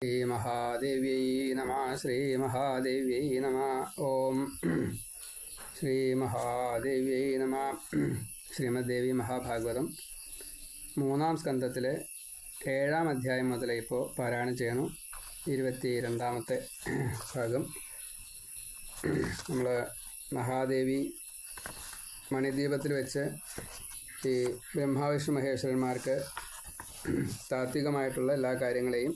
ശ്രീമഹാദേവ്യൈ നമഃ. ശ്രീമഹാദേവ്യൈ നമഃ. ഓം ശ്രീമഹാദേവ്യൈ നമഃ. ശ്രീമദ്ദേവി മഹാഭാഗവതം 3-ാം സ്കന്ധത്തിലെ 7-ാം അധ്യായം മുതൽ ഇപ്പോൾ പാരായണം ചെയ്യണു. 22-ാമത്തെ ഭാഗം. നമ്മൾ മഹാദേവി മണിദ്വീപത്തിൽ വെച്ച് ഈ ബ്രഹ്മാവിഷ്ണു മഹേശ്വരന്മാർക്ക് താത്വികമായിട്ടുള്ള എല്ലാ കാര്യങ്ങളെയും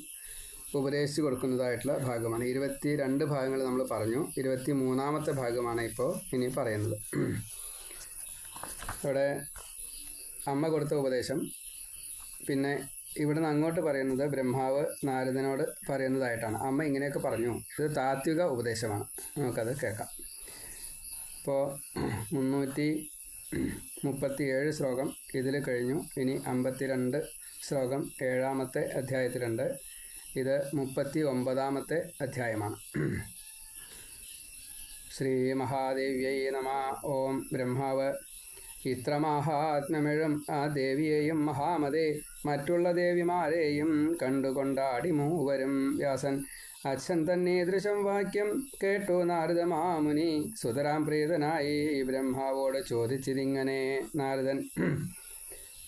ഉപദേശിച്ചു കൊടുക്കുന്നതായിട്ടുള്ള ഭാഗമാണ്. 22 ഭാഗങ്ങൾ നമ്മൾ പറഞ്ഞു. 23-ാമത്തെ ഭാഗമാണ് ഇപ്പോൾ ഇനി പറയുന്നത്. ഇവിടെ അമ്മ കൊടുത്ത ഉപദേശം, പിന്നെ ഇവിടുന്ന് അങ്ങോട്ട് പറയുന്നത് ബ്രഹ്മാവ് നാരദനോട് പറയുന്നതായിട്ടാണ്. അമ്മ ഇങ്ങനെയൊക്കെ പറഞ്ഞു. ഇത് താത്വിക ഉപദേശമാണ്. നമുക്കത് കേൾക്കാം. ഇപ്പോൾ 337 ശ്ലോകം ഇതിൽ കഴിഞ്ഞു. ഇനി 52 ശ്ലോകം 7-ാമത്തെ അധ്യായത്തിലുണ്ട്. ഇത് 39-ാമത്തെ അധ്യായമാണ്. ശ്രീ മഹാദേവ്യൈ നമഃ. ഓം. ബ്രഹ്മാവ് ഇത്ര മഹാത്മ്യമെഴും ആ ദേവിയെയും മഹാമതേ മറ്റുള്ള ദേവിമാരെയും കണ്ടുകൊണ്ടാടി മൂവരും. വ്യാസൻ അച്ഛൻ തന്നീദൃശം വാക്യം കേട്ടു നാരദ മാമുനി സുതരാം പ്രീതനായി ബ്രഹ്മാവോട് ചോദിച്ചിരിങ്ങനെ. നാരദൻ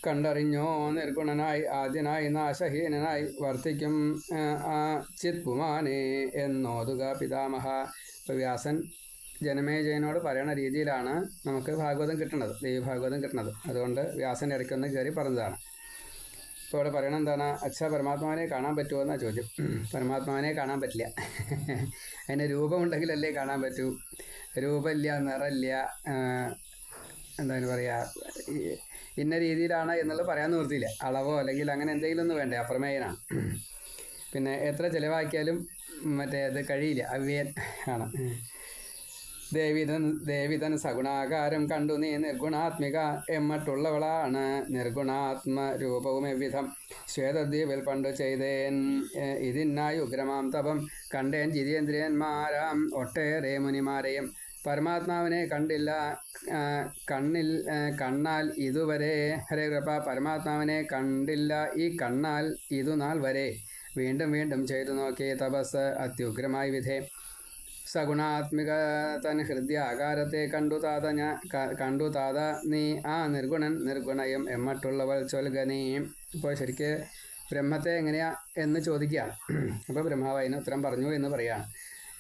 കണ്ടറിഞ്ഞോ നിർഗുണനായി ആദ്യനായി നാശഹീനനായി വർത്തിക്കും ആ ചിത്പുമാനെ എന്നോതുക പിതാമഹ. ഇപ്പോൾ വ്യാസൻ ജനമേജയനോട് പറയണ രീതിയിലാണ് നമുക്ക് ഭാഗവതം കിട്ടുന്നത്, ദേവീഭാഗവതം കിട്ടുന്നത്. അതുകൊണ്ട് വ്യാസൻ ഇടയ്ക്കൊന്ന് കയറി പറഞ്ഞതാണ്. ഇപ്പോൾ ഇവിടെ പറയണത് എന്താണ്? പരമാത്മാവിനെ കാണാൻ പറ്റുമോ എന്നാണ് ചോദ്യം. പരമാത്മാവിനെ കാണാൻ പറ്റില്ല. അതിന് രൂപമുണ്ടെങ്കിലല്ലേ കാണാൻ പറ്റൂ. രൂപമില്ല, നിറമില്ല, എന്താണ് പറയുക, ഇന്ന രീതിയിലാണ് എന്നുള്ളത് പറയാൻ നിവൃത്തിയില്ല. അളവോ അല്ലെങ്കിൽ അങ്ങനെ എന്തെങ്കിലും ഒന്നും വേണ്ടേ, അപ്രമേയനാണ്. പിന്നെ എത്ര ചിലവാക്കിയാലും അത് കഴിയില്ല, അവ്യൻ ആണ്. ദേവിതൻ സഗുണാകാരം കണ്ടു നീ നിർഗുണാത്മിക എമ്മട്ടുള്ളവളാണ്. നിർഗുണാത്മ രൂപവും എவ்விധം ശ്വേതദ്വീപിൽ പണ്ടു ചെയ്തേൻ. ഇതിനായി ഉഗ്രമാം തപം കണ്ടേൻ ജിതേന്ദ്രിയന്മാരാം ഒട്ടേറെ മുനിമാരെയും. പരമാത്മാവിനെ കണ്ടില്ല കണ്ണാൽ ഇതുവരെ. ഹരേ കൃപ. പരമാത്മാവിനെ കണ്ടില്ല ഈ കണ്ണാൽ ഇതുനാൾ വരെ. വീണ്ടും വീണ്ടും ചെയ്തു നോക്കി തപസ് അത്യുഗ്രമായി വിധേ. സഗുണാത്മിക തൻ ഹൃദയാകാരത്തെ കണ്ടു താത നീ ആ നിർഗുണൻ നിർഗുണയും എമ്മട്ടുള്ളവൾ ചൊൽഗനീ. ഇപ്പോൾ ശരിക്ക് ബ്രഹ്മത്തെ എങ്ങനെയാ എന്ന് ചോദിക്കുകയാണ്. അപ്പോൾ ബ്രഹ്മാവ് അതിന് ഉത്തരം പറഞ്ഞു എന്ന് പറയുകയാണ്.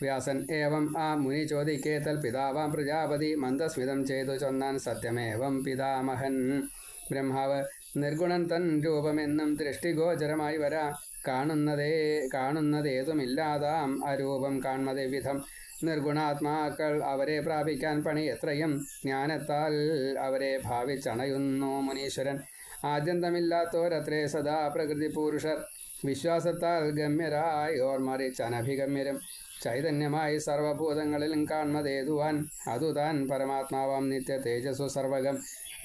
വ്യാസൻ ഏവം ആ മുനി ചോദിക്കേത്തൽ പിതാവാം പ്രജാപതി മന്ദസ്മിതം ചെയ്തു ചൊന്നാൻ സത്യമേവം പിതാമഹൻ. ബ്രഹ്മാവ് നിർഗുണൻ തൻ രൂപമെന്നും ദൃഷ്ടിഗോചരമായി വരാ. കാണുന്നതേതുമില്ലാതാം അരൂപം കാൺമതേ വിധം. നിർഗുണാത്മാക്കൾ അവരെ പ്രാപിക്കാൻ പണി എത്രയും. ജ്ഞാനത്താൽ അവരെ ഭാവിച്ചണയുന്നു മുനീശ്വരൻ. ആദ്യന്തമില്ലാത്തോരത്രേ സദാ പ്രകൃതി പുരുഷർ. വിശ്വാസത്താൽ ഗമ്യരായി ഓർമ്മറിച്ചനഭിഗമ്യരും. ചൈതന്യമായി സർവഭൂതങ്ങളിലും കാൺമതേതുവാൻ. അതുതാൻ പരമാത്മാവാം നിത്യ തേജസ്സു സർവകം.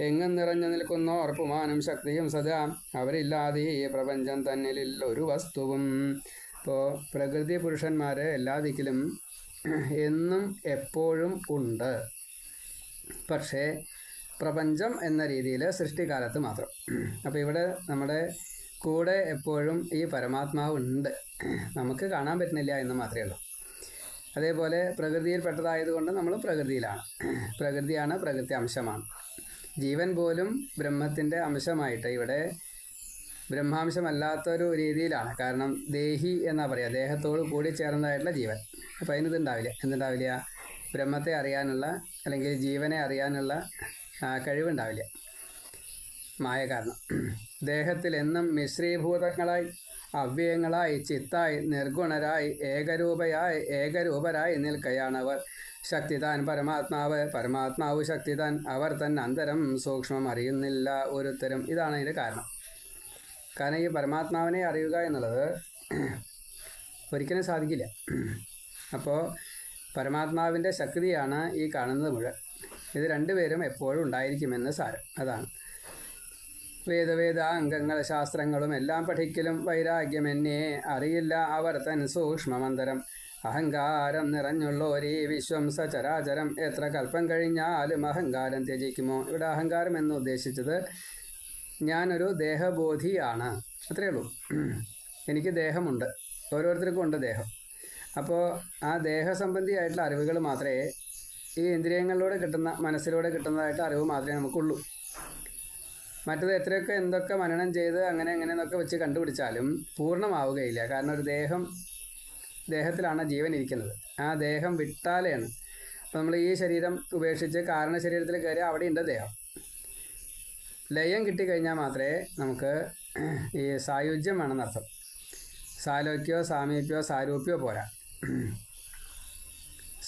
എങ്ങും നിറഞ്ഞു നിൽക്കുന്നോർ പുമാനും ശക്തിയും സദാ. അവരില്ലാതെ ഈ പ്രപഞ്ചം തന്നിലിൽ ഒരു വസ്തുവും. ഇപ്പോൾ പ്രകൃതി പുരുഷന്മാർ എല്ലാ ദിക്കിലും എന്നും എപ്പോഴും ഉണ്ട്. പക്ഷേ പ്രപഞ്ചം എന്ന രീതിയിൽ സൃഷ്ടികാലത്ത് മാത്രം. അപ്പോൾ ഇവിടെ നമ്മുടെ കൂടെ എപ്പോഴും ഈ പരമാത്മാവ് ഉണ്ട്. നമുക്ക് കാണാൻ പറ്റുന്നില്ല എന്ന് മാത്രമേ ഉള്ളൂ. അതേപോലെ പ്രകൃതിയിൽപ്പെട്ടതായതുകൊണ്ട് നമ്മൾ പ്രകൃതിയിലാണ്. പ്രകൃതിയാണ്, പ്രകൃതി അംശമാണ്. ജീവൻ പോലും ബ്രഹ്മത്തിൻ്റെ അംശമായിട്ട് ഇവിടെ ബ്രഹ്മാംശമല്ലാത്തൊരു രീതിയിലാണ്. കാരണം ദേഹി എന്നാ പറയുക, ദേഹത്തോട് കൂടി ചേർന്നതായിട്ടുള്ള ജീവൻ. അപ്പോൾ അതിനിതുണ്ടാവില്ല. എന്തുണ്ടാവില്ല? ബ്രഹ്മത്തെ അറിയാനുള്ള അല്ലെങ്കിൽ ജീവനെ അറിയാനുള്ള കഴിവുണ്ടാവില്ല, മായ കാരണം. ദേഹത്തിൽ എന്നും മിശ്രീഭൂതങ്ങളായി അവ്യയങ്ങളായി ചിത്തായി നിർഗുണരായി ഏകരൂപരായി നിൽക്കുകയാണവർ. ശക്തിതാൻ പരമാത്മാവ് ശക്തിതാൻ. അവർ തന്നെ അന്തരം സൂക്ഷ്മം അറിയുന്നില്ല ഒരുത്തരും. ഇതാണ് അതിൻ്റെ കാരണം. കാരണം ഈ പരമാത്മാവിനെ അറിയുക എന്നുള്ളത് ഒരിക്കലും സാധിക്കില്ല. അപ്പോൾ പരമാത്മാവിൻ്റെ ശക്തിയാണ് ഈ കാണുന്നത് മുഴുവൻ. ഇത് രണ്ടുപേരും എപ്പോഴും ഉണ്ടായിരിക്കുമെന്ന് സാരം. അതാണ് വേദാംഗങ്ങൾ ശാസ്ത്രങ്ങളും എല്ലാം പഠിക്കലും വൈരാഗ്യം എന്നെ അറിയില്ല അവർ തൻ സൂക്ഷ്മമന്തരം. അഹങ്കാരം നിറഞ്ഞുള്ളോരീ വിശ്വം സചരാചരം. എത്ര കൽപ്പം കഴിഞ്ഞാലും അഹങ്കാരം ത്യജിക്കുമോ? ഇവിടെ അഹങ്കാരം എന്ന് ഉദ്ദേശിച്ചത് ഞാനൊരു ദേഹബോധിയാണ്, അത്രയേ ഉള്ളൂ. എനിക്ക് ദേഹമുണ്ട്, ഓരോരുത്തർക്കും ഉണ്ട് ദേഹം. അപ്പോൾ ആ ദേഹസംബന്ധിയായിട്ടുള്ള അറിവുകൾ മാത്രമേ, ഈ ഇന്ദ്രിയങ്ങളിലൂടെ കിട്ടുന്ന, മനസ്സിലൂടെ കിട്ടുന്നതായിട്ട് അറിവ് മാത്രമേ നമുക്കുള്ളൂ. മറ്റത് എത്രയൊക്കെ എന്തൊക്കെ മനനം ചെയ്ത് അങ്ങനെ എന്നൊക്കെ വെച്ച് കണ്ടുപിടിച്ചാലും പൂർണ്ണമാവുകയില്ല. കാരണം ഒരു ദേഹത്തിലാണ് ജീവൻ ഇരിക്കുന്നത്. ആ ദേഹം വിട്ടാലെയാണ്. അപ്പോൾ നമ്മൾ ഈ ശരീരം ഉപേക്ഷിച്ച് കാരണ ശരീരത്തിൽ കയറി അവിടെയുണ്ട് ദേഹം. ലയം കിട്ടിക്കഴിഞ്ഞാൽ മാത്രമേ നമുക്ക് ഈ സായുജ്യം വേണമെന്നർത്ഥം. സാലോക്യോ സാമീപ്യോ സാരൂപ്യോ പോരാ.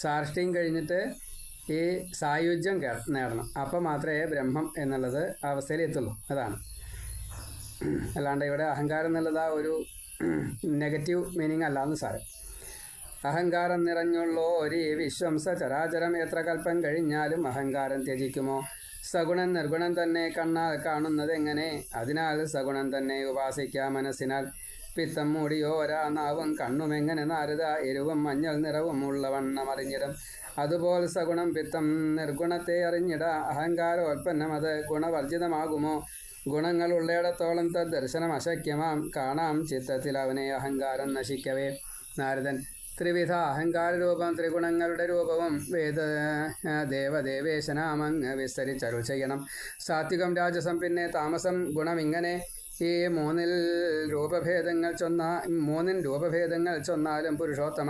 സാർഷ്ട്യം കഴിഞ്ഞിട്ട് ഈ സായുജ്യം നേടണം. അപ്പോൾ മാത്രമേ ബ്രഹ്മം എന്നുള്ളത് അവസ്ഥയിൽ എത്തുള്ളൂ. അതാണ്. അല്ലാണ്ട് ഇവിടെ അഹങ്കാരം എന്നുള്ളത് ആ ഒരു നെഗറ്റീവ് മീനിങ് അല്ലാന്ന് സാരം. അഹങ്കാരം നിറഞ്ഞുള്ളോ ഒരു വിശ്വം സചരാചരം എത്ര കൽപ്പം കഴിഞ്ഞാലും അഹങ്കാരം ത്യജിക്കുമോ? സഗുണൻ നിർഗുണം തന്നെ കണ്ണാൽ കാണുന്നത് എങ്ങനെ? അതിനാൽ സഗുണം തന്നെ ഉപാസിക്കാം മനസ്സിനാൽ. പിത്തം മൂടിയോരാ നാവും കണ്ണുമെങ്ങനെ നാരദ എരിവും മഞ്ഞൾ നിറവും ഉള്ളവണ്ണം അറിഞ്ഞിടും. അതുപോലെ സഗുണം പിത്തം നിർഗുണത്തെ അറിഞ്ഞിട. അഹങ്കാരോൽപ്പന്നം അത് ഗുണവർജിതമാകുമോ? ഗുണങ്ങൾ ഉള്ളയിടത്തോളം തദ്ദർശനം അശക്യമാം. കാണാം ചിത്തത്തിൽ അവനെ അഹങ്കാരം നശിക്കവേ. നാരദൻ ത്രിവിധ അഹങ്കാരരൂപം ത്രിഗുണങ്ങളുടെ രൂപവും ദേവദേവേശനാമങ്ങ് വിസ്തരിച്ചരുൾ ചെയ്യണം. സാത്വികം രാജസം പിന്നെ താമസം ഗുണം. ഇങ്ങനെ ഈ മൂന്നിൻ രൂപഭേദങ്ങൾ ചൊന്നാലും പുരുഷോത്തമ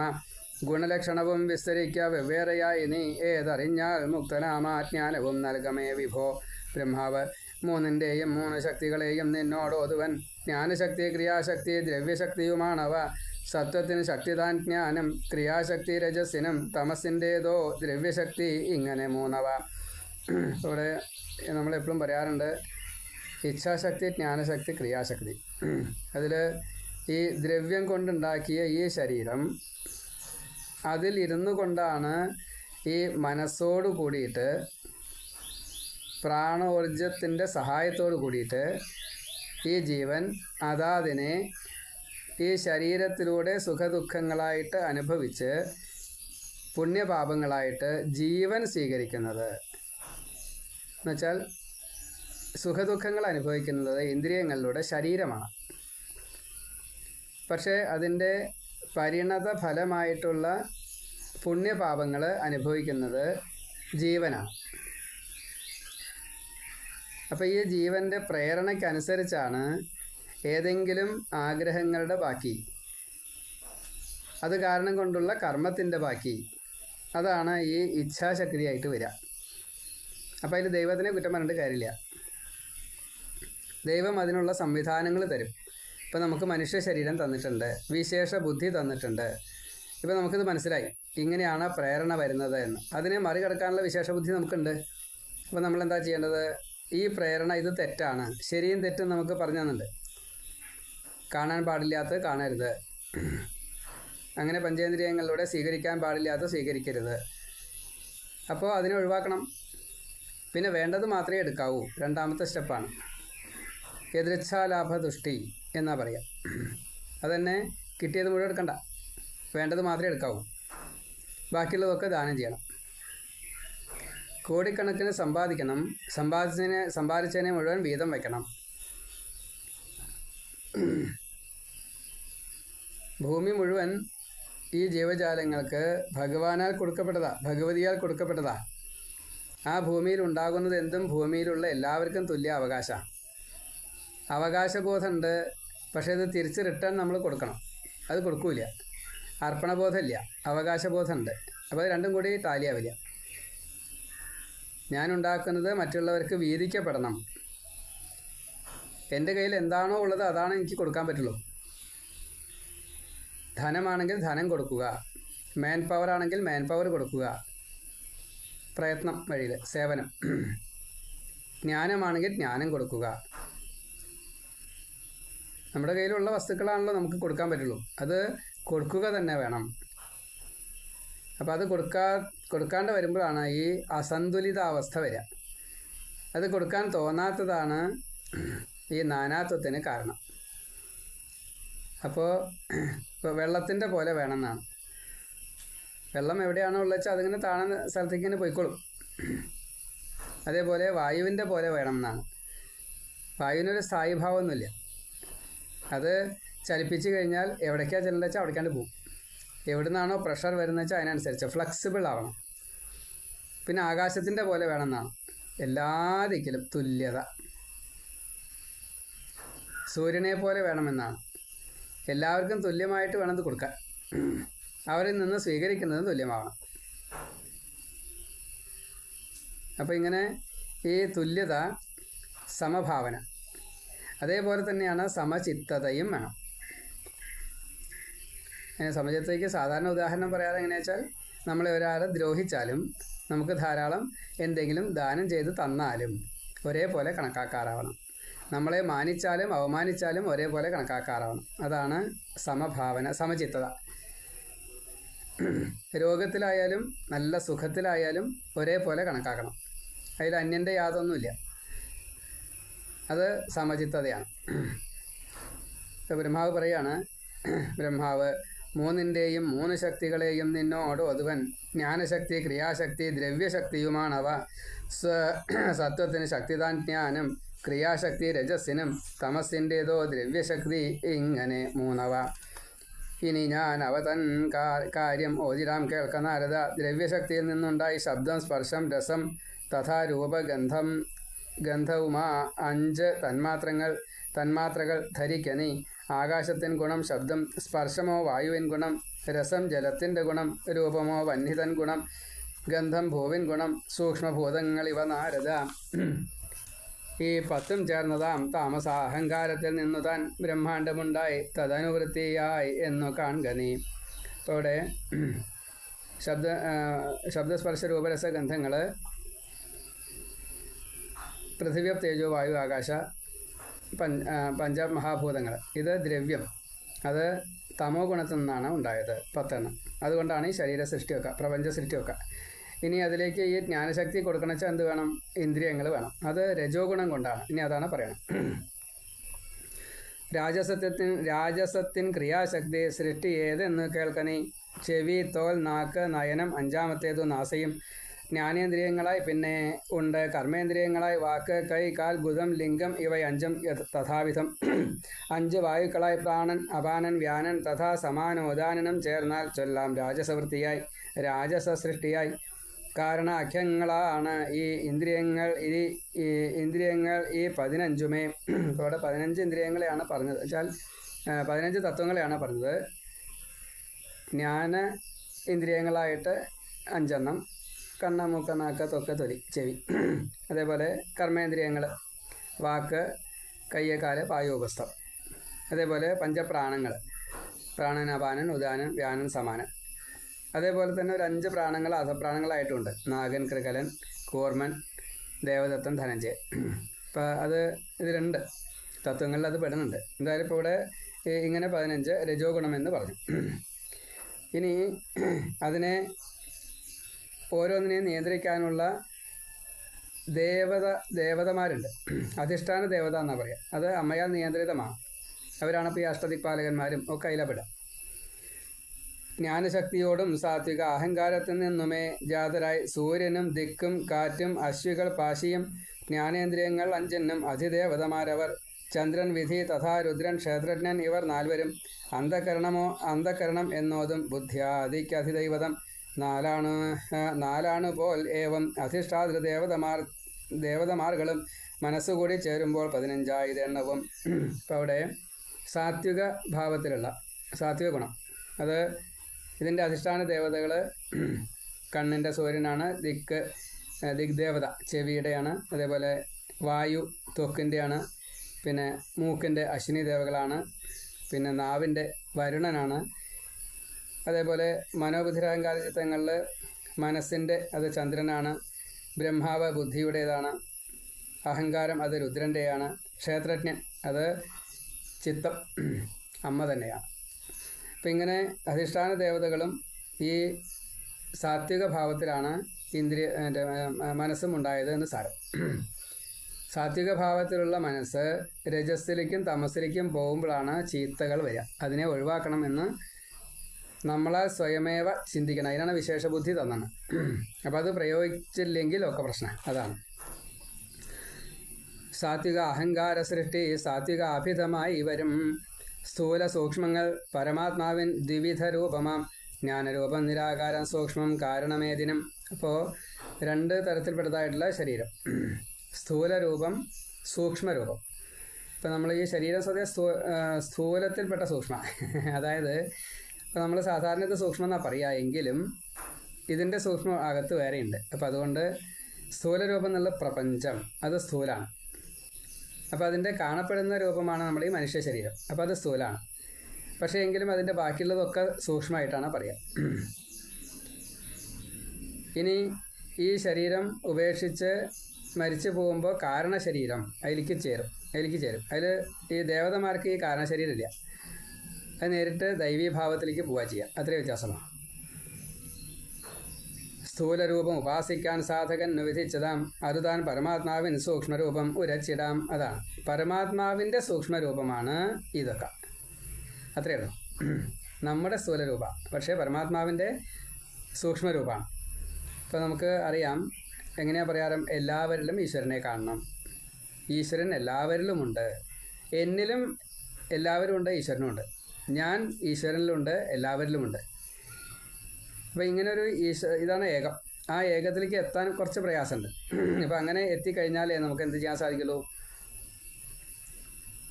ഗുണലക്ഷണവും വിസ്തരിക്ക വെവ്വേറെയായി നീ ഏതറിഞ്ഞാൽ മുക്തനാമാജ്ഞാനവും നൽകമേ വിഭോ. ബ്രഹ്മാവ് മൂന്നിൻ്റെയും മൂന്ന് ശക്തികളെയും നിന്നോടോതുവൻ. ജ്ഞാനശക്തി ക്രിയാശക്തി ദ്രവ്യശക്തിയുമാണവ. സത്വത്തിന് ശക്തിതാൻ ജ്ഞാനം, ക്രിയാശക്തി രജസ്സിനും തമസിൻ്റേതോ ദ്രവ്യശക്തി. ഇങ്ങനെ മൂന്നവ. ഇവിടെ നമ്മളെപ്പോഴും പറയാറുണ്ട് ഇച്ഛാശക്തി, ജ്ഞാനശക്തി, ക്രിയാശക്തി. അതിൽ ഈ ദ്രവ്യം കൊണ്ടുണ്ടാക്കിയ ഈ ശരീരം അതിൽ ഇരുന്നു കൊണ്ടാണ് ഈ മനസ്സോട് കൂടിയിട്ട് പ്രാണോർജത്തിൻ്റെ സഹായത്തോട് കൂടിയിട്ട് ഈ ജീവൻ അതാതിനെ ഈ ശരീരത്തിലൂടെ സുഖദുഃഖങ്ങളായിട്ട് അനുഭവിച്ച് പുണ്യപാപങ്ങളായിട്ട് ജീവൻ സ്വീകരിക്കുന്നത്. എന്നുവെച്ചാൽ സുഖദുഃഖങ്ങൾ അനുഭവിക്കുന്നത് ഇന്ദ്രിയങ്ങളിലൂടെ ശരീരമാണ്. പക്ഷേ അതിൻ്റെ പരിണത ഫലമായിട്ടുള്ള പുണ്യപാപങ്ങൾ അനുഭവിക്കുന്നത് ജീവനാണ്. അപ്പോൾ ഈ ജീവൻ്റെ പ്രേരണയ്ക്കനുസരിച്ചാണ് ഏതെങ്കിലും ആഗ്രഹങ്ങളുടെ ബാക്കി, അത് കാരണം കൊണ്ടുള്ള കർമ്മത്തിൻ്റെ ബാക്കി, അതാണ് ഈ ഇച്ഛാശക്തിയായിട്ട് വരിക. അപ്പോൾ അതിൽ ദൈവത്തിനെ കുറ്റം പറഞ്ഞിട്ട് കാര്യമില്ല. ദൈവം അതിനുള്ള സംവിധാനങ്ങൾ തരും. ഇപ്പോൾ നമുക്ക് മനുഷ്യ ശരീരം തന്നിട്ടുണ്ട്, വിശേഷ ബുദ്ധി തന്നിട്ടുണ്ട്. ഇപ്പോൾ നമുക്കിത് മനസ്സിലായി ഇങ്ങനെയാണ് പ്രേരണ വരുന്നത് എന്ന്. അതിനെ മറികടക്കാനുള്ള വിശേഷ ബുദ്ധി നമുക്കുണ്ട്. അപ്പോൾ നമ്മളെന്താ ചെയ്യേണ്ടത്? ഈ പ്രേരണ ഇത് തെറ്റാണ്, ശരിയും തെറ്റും നമുക്ക് പറഞ്ഞു തന്നുണ്ട്. കാണാൻ പാടില്ലാത്തത് കാണരുത്, അങ്ങനെ പഞ്ചേന്ദ്രിയങ്ങളിലൂടെ സ്വീകരിക്കാൻ പാടില്ലാത്തത് സ്വീകരിക്കരുത്. അപ്പോൾ അതിനെ ഒഴിവാക്കണം. പിന്നെ വേണ്ടത് മാത്രമേ എടുക്കാവൂ. രണ്ടാമത്തെ സ്റ്റെപ്പാണ് യദൃച്ഛാലാഭതുഷ്ടി എന്നാ പറയാം. അതന്നെ കിട്ടിയത് മുഴുവൻ എടുക്കണ്ട, വേണ്ടത് മാത്രമേ എടുക്കാവൂ. ബാക്കിയുള്ളതൊക്കെ ദാനം ചെയ്യണം. കോടിക്കണക്കിന് സമ്പാദിക്കണം, സമ്പാദിച്ചതിനെ മുഴുവൻ വീതം വയ്ക്കണം. ഭൂമി മുഴുവൻ ഈ ജീവജാലങ്ങൾക്ക് ഭഗവാനാൽ കൊടുക്കപ്പെട്ടതാ, ഭഗവതിയാൽ കൊടുക്കപ്പെട്ടതാ. ആ ഭൂമിയിൽ ഉണ്ടാകുന്നത് എന്തും ഭൂമിയിലുള്ള എല്ലാവർക്കും തുല്യ അവകാശമാണ്. അവകാശബോധമുണ്ട്, പക്ഷേ ഇത് തിരിച്ച് റിട്ടേൺ നമ്മൾ കൊടുക്കണം. അത് കൊടുക്കൂല. അർപ്പണബോധമില്ല, അവകാശബോധമുണ്ട്. അപ്പോൾ അത് രണ്ടും കൂടി ടാലിയാവില്ല. ഞാനുണ്ടാക്കുന്നത് മറ്റുള്ളവർക്ക് വീതിക്കപ്പെടണം. എൻ്റെ കയ്യിൽ എന്താണോ ഉള്ളത് അതാണ് എനിക്ക് കൊടുക്കാൻ പറ്റുള്ളൂ. ധനമാണെങ്കിൽ ധനം കൊടുക്കുക, മാൻ പവർ ആണെങ്കിൽ മാൻ പവർ കൊടുക്കുക, പ്രയത്നം വഴിയിൽ സേവനം. ജ്ഞാനമാണെങ്കിൽ ജ്ഞാനം കൊടുക്കുക. നമ്മുടെ കയ്യിലുള്ള വസ്തുക്കളാണല്ലോ നമുക്ക് കൊടുക്കാൻ പറ്റുള്ളൂ, അത് കൊടുക്കുക തന്നെ വേണം. അപ്പോൾ അത് കൊടുക്കാണ്ട് വരുമ്പോഴാണ് ഈ അസന്തുലിതാവസ്ഥ വരിക. അത് കൊടുക്കാൻ തോന്നാത്തതാണ് ഈ നാനാത്വത്തിന് കാരണം. അപ്പോൾ വെള്ളത്തിൻ്റെ പോലെ വേണമെന്നാണ്. വെള്ളം എവിടെയാണോ ഉള്ളത് വെച്ചാൽ അതിങ്ങനെ താണ സ്ഥലത്തേക്ക് ഇങ്ങനെ പോയിക്കോളും. അതേപോലെ വായുവിൻ്റെ പോലെ വേണമെന്നാണ്. വായുവിനൊരു സ്ഥായിഭാവമൊന്നുമില്ല. അത് ചലിപ്പിച്ച് കഴിഞ്ഞാൽ എവിടേക്കാണ് ചെല്ലുന്നത് വെച്ചാൽ അവിടേക്കാണ്ട് പോകും. എവിടെ നിന്നാണോ പ്രഷർ വരുന്നത് വെച്ചാൽ അതിനനുസരിച്ച് ഫ്ലെക്സിബിൾ ആവണം. പിന്നെ ആകാശത്തിൻ്റെ പോലെ വേണമെന്നാണ്. എല്ലാ ദിക്കിലും തുല്യത. സൂര്യനെ പോലെ വേണമെന്നാണ്. എല്ലാവർക്കും തുല്യമായിട്ട് വേണം ഇത് കൊടുക്കാൻ. അവരിൽ നിന്ന് സ്വീകരിക്കുന്നതും തുല്യമാവണം. അപ്പോൾ ഇങ്ങനെ ഈ തുല്യത, സമഭാവന, അതേപോലെ തന്നെയാണ് സമചിത്തതയും വേണം. സമചിത്തതയ്ക്ക് സാധാരണ ഉദാഹരണം പറയാതെ എങ്ങനെയാ വെച്ചാൽ, നമ്മളെ ഒരാളെ ദ്രോഹിച്ചാലും നമുക്ക് ധാരാളം എന്തെങ്കിലും ദാനം ചെയ്ത് തന്നാലും ഒരേപോലെ കണക്കാക്കാറാവണം. നമ്മളെ മാനിച്ചാലും അവമാനിച്ചാലും ഒരേപോലെ കണക്കാക്കാറാവണം. അതാണ് സമഭാവന, സമചിത്തത. രോഗത്തിലായാലും നല്ല സുഖത്തിലായാലും ഒരേപോലെ കണക്കാക്കണം. അതിൽ അന്യൻ്റെ യാതൊന്നുമില്ല. അത് സമചിത്തതയാണ്. ബ്രഹ്മാവ് പറയാണ്, ബ്രഹ്മാവ് മൂന്നിൻ്റെയും മൂന്ന് ശക്തികളെയും നിന്നോട് ഒതുവൻ. ജ്ഞാനശക്തി, ക്രിയാശക്തി, ദ്രവ്യശക്തിയുമാണവ. സത്വത്തിന് ശക്തിതാൻ ജ്ഞാനം, ക്രിയാശക്തി രജസ്സിനും, തമസ്സിൻ്റേതോ ദ്രവ്യശക്തി, ഇങ്ങനെ മൂന്നവ. ഇനി ഞാൻ അവ തൻ കാര്യം ഓതിരാം കേൾക്ക നാരദ. ദ്രവ്യശക്തിയിൽ നിന്നുണ്ടായി ശബ്ദം, സ്പർശം, രസം തഥാ രൂപഗന്ധം ഗന്ധവുമാ 5 തന്മാത്രകൾ ധരിക്കനി. ആകാശത്തിൻ ഗുണം ശബ്ദം, സ്പർശമോ വായുവിൻ ഗുണം, രസം ജലത്തിൻ്റെ ഗുണം, രൂപമോ വന്യതൻ ഗുണം, ഗന്ധം ഭൂവിൻ ഗുണം, സൂക്ഷ്മഭൂതങ്ങളിവ നാരദ. ഈ 10 ചേർന്നതാം താമസ അഹങ്കാരത്തിൽ നിന്നു താൻ ബ്രഹ്മാണ്ടമുണ്ടായി തദനുവൃത്തിയായി എന്നു കാൺകനി. അപ്പോൾ ഇവിടെ ശബ്ദസ്പർശ രൂപരസ ഗന്ധങ്ങൾ, പൃഥിവ്യ തേജോ വായു ആകാശ പഞ്ചമഹാഭൂതങ്ങൾ. ഇത് ദ്രവ്യം. അത് തമോ ഗുണത്തിൽ നിന്നാണ് ഉണ്ടായത് 10. അതുകൊണ്ടാണ് ഈ ശരീര സൃഷ്ടിയൊക്കെ, പ്രപഞ്ച സൃഷ്ടിയൊക്കെ. ഇനി അതിലേക്ക് ഈ ജ്ഞാനശക്തി കൊടുക്കണം വെച്ചാൽ എന്ത് വേണം? ഇന്ദ്രിയങ്ങൾ വേണം. അത് രജോ ഗുണം കൊണ്ടാണ്. ഇനി അതാണ് പറയണം. രാജസത്തിൻ ക്രിയാശക്തി സൃഷ്ടി ഏതെന്ന് കേൾക്കനി. ചെവി, തോൽ, നാക്ക്, നയനം, 5ാമത്തേതു നാസയും. ജ്ഞാനേന്ദ്രിയങ്ങളായി പിന്നെ ഉണ്ട് കർമ്മേന്ദ്രിയങ്ങളായി വാക്ക്, കൈ, കാൽ, ഗുദം, ലിംഗം ഇവ 5ഉം തഥാവിധം. 5 വായുക്കളായി പ്രാണൻ, അപാനൻ, വ്യാനൻ തഥാ സമാനോദാനനം ചേർന്നാൽ ചൊല്ലാം രാജസവൃത്തിയായി, രാജസ സൃഷ്ടിയായി. കാരണാഖ്യങ്ങളാണ് ഈ ഇന്ദ്രിയങ്ങൾ. ഈ 15ഉമേ. ഇവിടെ 15 ഇന്ദ്രിയങ്ങളെയാണ് പറഞ്ഞത് വെച്ചാൽ 15 തത്വങ്ങളെയാണ് പറഞ്ഞത്. ജ്ഞാന ഇന്ദ്രിയങ്ങളായിട്ട് 5 കണ്ണ്, മൂക്ക്, നാക്ക്, ത്വക്ക്, തൊലി, ചെവി. അതേപോലെ കർമ്മേന്ദ്രിയങ്ങൾ വാക്ക്, കയ്യ്, കാല്, പായോപസ്ഥം. അതേപോലെ പഞ്ചപ്രാണങ്ങൾ പ്രാണൻ, അപാനൻ, ഉദാനൻ, വ്യാനൻ, സമാനൻ. അതേപോലെ തന്നെ ഒരു 5 പ്രാണങ്ങൾ അധപ്രാണങ്ങളായിട്ടുണ്ട്. നാഗൻ, കൃകലൻ, കൂർമൻ, ദേവദത്തൻ, ധനഞ്ജയൻ. അപ്പോൾ ഇതിലുണ്ട് തത്വങ്ങളിൽ അത് പെടുന്നുണ്ട്. എന്തായാലും ഇപ്പോൾ ഇവിടെ ഇങ്ങനെ 15 രജോ ഗുണമെന്ന് പറഞ്ഞു. ഇനി അതിനെ ഓരോന്നിനെയും നിയന്ത്രിക്കാനുള്ള ദേവതമാരുണ്ട്. അധിഷ്ഠാന ദേവത എന്നാണ് പറയുക. അത് അമ്മയാൽ നിയന്ത്രിതമാണ്. അവരാണ് ഇപ്പോൾ ഈ അഷ്ടദിക്പാലകന്മാരും ഒക്കെ അതിലപ്പെടുക. ജ്ഞാനശക്തിയോടും സാത്വിക അഹങ്കാരത്തിൽ നിന്നുമേ ജാതരായി സൂര്യനും ദിക്കും കാറ്റും അശ്വികൾ പാശിയും ജ്ഞാനേന്ദ്രിയങ്ങൾ 5 അധിദേവതമാരവർ. ചന്ദ്രൻ, വിധി തഥാ രുദ്രൻ, ക്ഷേത്രജ്ഞൻ ഇവർ 4 അന്ധകരണം എന്നോതും ബുദ്ധ്യാദിക്കധിദൈവതം 4 പോൽ ഏവം അധിഷ്ഠാതൃ ദേവതമാർകളും മനസ്സുകൂടി ചേരുമ്പോൾ 15 എണ്ണവും. ഇപ്പോൾ അവിടെ സാത്വിക ഭാവത്തിലുള്ള സാത്വിക ഗുണം, അത് ഇതിൻ്റെ അധിഷ്ഠാന ദേവതകൾ കണ്ണിൻ്റെ സൂര്യനാണ്. ദിഗ്ദേവത ചെവിയുടെയാണ്. അതേപോലെ വായു ത്വക്കിൻ്റെയാണ്. പിന്നെ മൂക്കിൻ്റെ അശ്വിനി ദേവകളാണ്. പിന്നെ നാവിൻ്റെ വരുണനാണ്. അതേപോലെ മനോബുദ്ധിരഹങ്കാര ചിത്തങ്ങളിൽ മനസ്സിൻ്റെ അത് ചന്ദ്രനാണ്. ബ്രഹ്മാവ് ബുദ്ധിയുടേതാണ്. അഹങ്കാരം അത് രുദ്രൻ്റെയാണ്. ക്ഷേത്രജ്ഞൻ അത് ചിത്തം അമ്മ തന്നെയാണ്. അപ്പം ഇങ്ങനെ അധിഷ്ഠാന ദേവതകളും ഈ സാത്വിക ഭാവത്തിലാണ് മനസ്സും ഉണ്ടായത് എന്ന് സാരം. സാത്വിക ഭാവത്തിലുള്ള മനസ്സ് രജസ്സിലേക്കും തമസ്സിലേക്കും പോകുമ്പോഴാണ് ചീത്തകൾ വരിക. അതിനെ ഒഴിവാക്കണമെന്ന് നമ്മളാൽ സ്വയമേവ ചിന്തിക്കണം. അതിനാണ് വിശേഷബുദ്ധി തന്നത്. അപ്പം അത് പ്രയോഗിച്ചില്ലെങ്കിൽ ഒക്കെ പ്രശ്നം അതാണ്. സാത്വിക അഹങ്കാര സൃഷ്ടി സാത്വിക അഭിതമായി വരും. സ്ഥൂല സൂക്ഷ്മങ്ങൾ പരമാത്മാവിൻ ദ്വിവിധ രൂപമാം ജ്ഞാനരൂപം നിരാകാരം സൂക്ഷ്മം കാരണമേദിനം. അപ്പോൾ 2 തരത്തിൽപ്പെട്ടതായിട്ടുള്ള ശരീരം, സ്ഥൂലരൂപം സൂക്ഷ്മരൂപം. ഇപ്പം നമ്മൾ ഈ ശരീരം സ്വതേ സ്ഥൂലത്തിൽപ്പെട്ട സൂക്ഷ്മ, അതായത് ഇപ്പം നമ്മൾ സാധാരണ ഇത് സൂക്ഷ്മം എന്നാണ് പറയുക, എങ്കിലും ഇതിൻ്റെ സൂക്ഷ്മ അകത്ത് വേറെയുണ്ട്. അപ്പം അതുകൊണ്ട് സ്ഥൂലരൂപം എന്നുള്ള പ്രപഞ്ചം അത് സ്ഥൂലാണ്. അപ്പോൾ അതിൻ്റെ കാണപ്പെടുന്ന രൂപമാണ് നമ്മൾ ഈ മനുഷ്യ ശരീരം. അപ്പോൾ അത് സ്ഥൂലാണ്. പക്ഷേ എങ്കിലും അതിൻ്റെ ബാക്കിയുള്ളതൊക്കെ സൂക്ഷ്മമായിട്ടാണ് പറയുക. ഇനി ഈ ശരീരം ഉപേക്ഷിച്ച് മരിച്ചു പോകുമ്പോൾ കാരണശരീരം അതിലേക്ക് ചേരും. അതിൽ ഈ ദേവതമാർക്ക് ഈ കാരണശരീരമില്ല. അത് നേരിട്ട് ദൈവീഭാവത്തിലേക്ക് പോവുക ചെയ്യുക. അത്രയും വ്യത്യാസമാണ്. സ്ഥൂലരൂപം ഉപാസിക്കാൻ സാധകൻ വിധിച്ചതാം അതുതാൻ പരമാത്മാവിൻ സൂക്ഷ്മരൂപം ഉരച്ചിടാം. അതാണ് പരമാത്മാവിൻ്റെ സൂക്ഷ്മരൂപമാണ് ഇതൊക്കെ. അത്രയേ ഉള്ളൂ. നമ്മുടെ സ്ഥൂലരൂപ പക്ഷേ പരമാത്മാവിൻ്റെ സൂക്ഷ്മരൂപമാണ്. ഇപ്പോൾ നമുക്ക് അറിയാം, എങ്ങനെയാണ് പറയാറ്, എല്ലാവരിലും ഈശ്വരനെ കാണണം. ഈശ്വരൻ എല്ലാവരിലുമുണ്ട്. എന്നിലും എല്ലാവരും ഉണ്ട്, ഈശ്വരനുമുണ്ട്. ഞാൻ ഈശ്വരനിലുണ്ട്, എല്ലാവരിലുമുണ്ട്. അപ്പോൾ ഇങ്ങനൊരു ഇതാണ് ഏകം. ആ ഏകത്തിലേക്ക് എത്താൻ കുറച്ച് പ്രയാസമുണ്ട്. അപ്പോൾ അങ്ങനെ എത്തിക്കഴിഞ്ഞാലേ നമുക്ക് എന്ത് ചെയ്യാൻ സാധിക്കുള്ളൂ,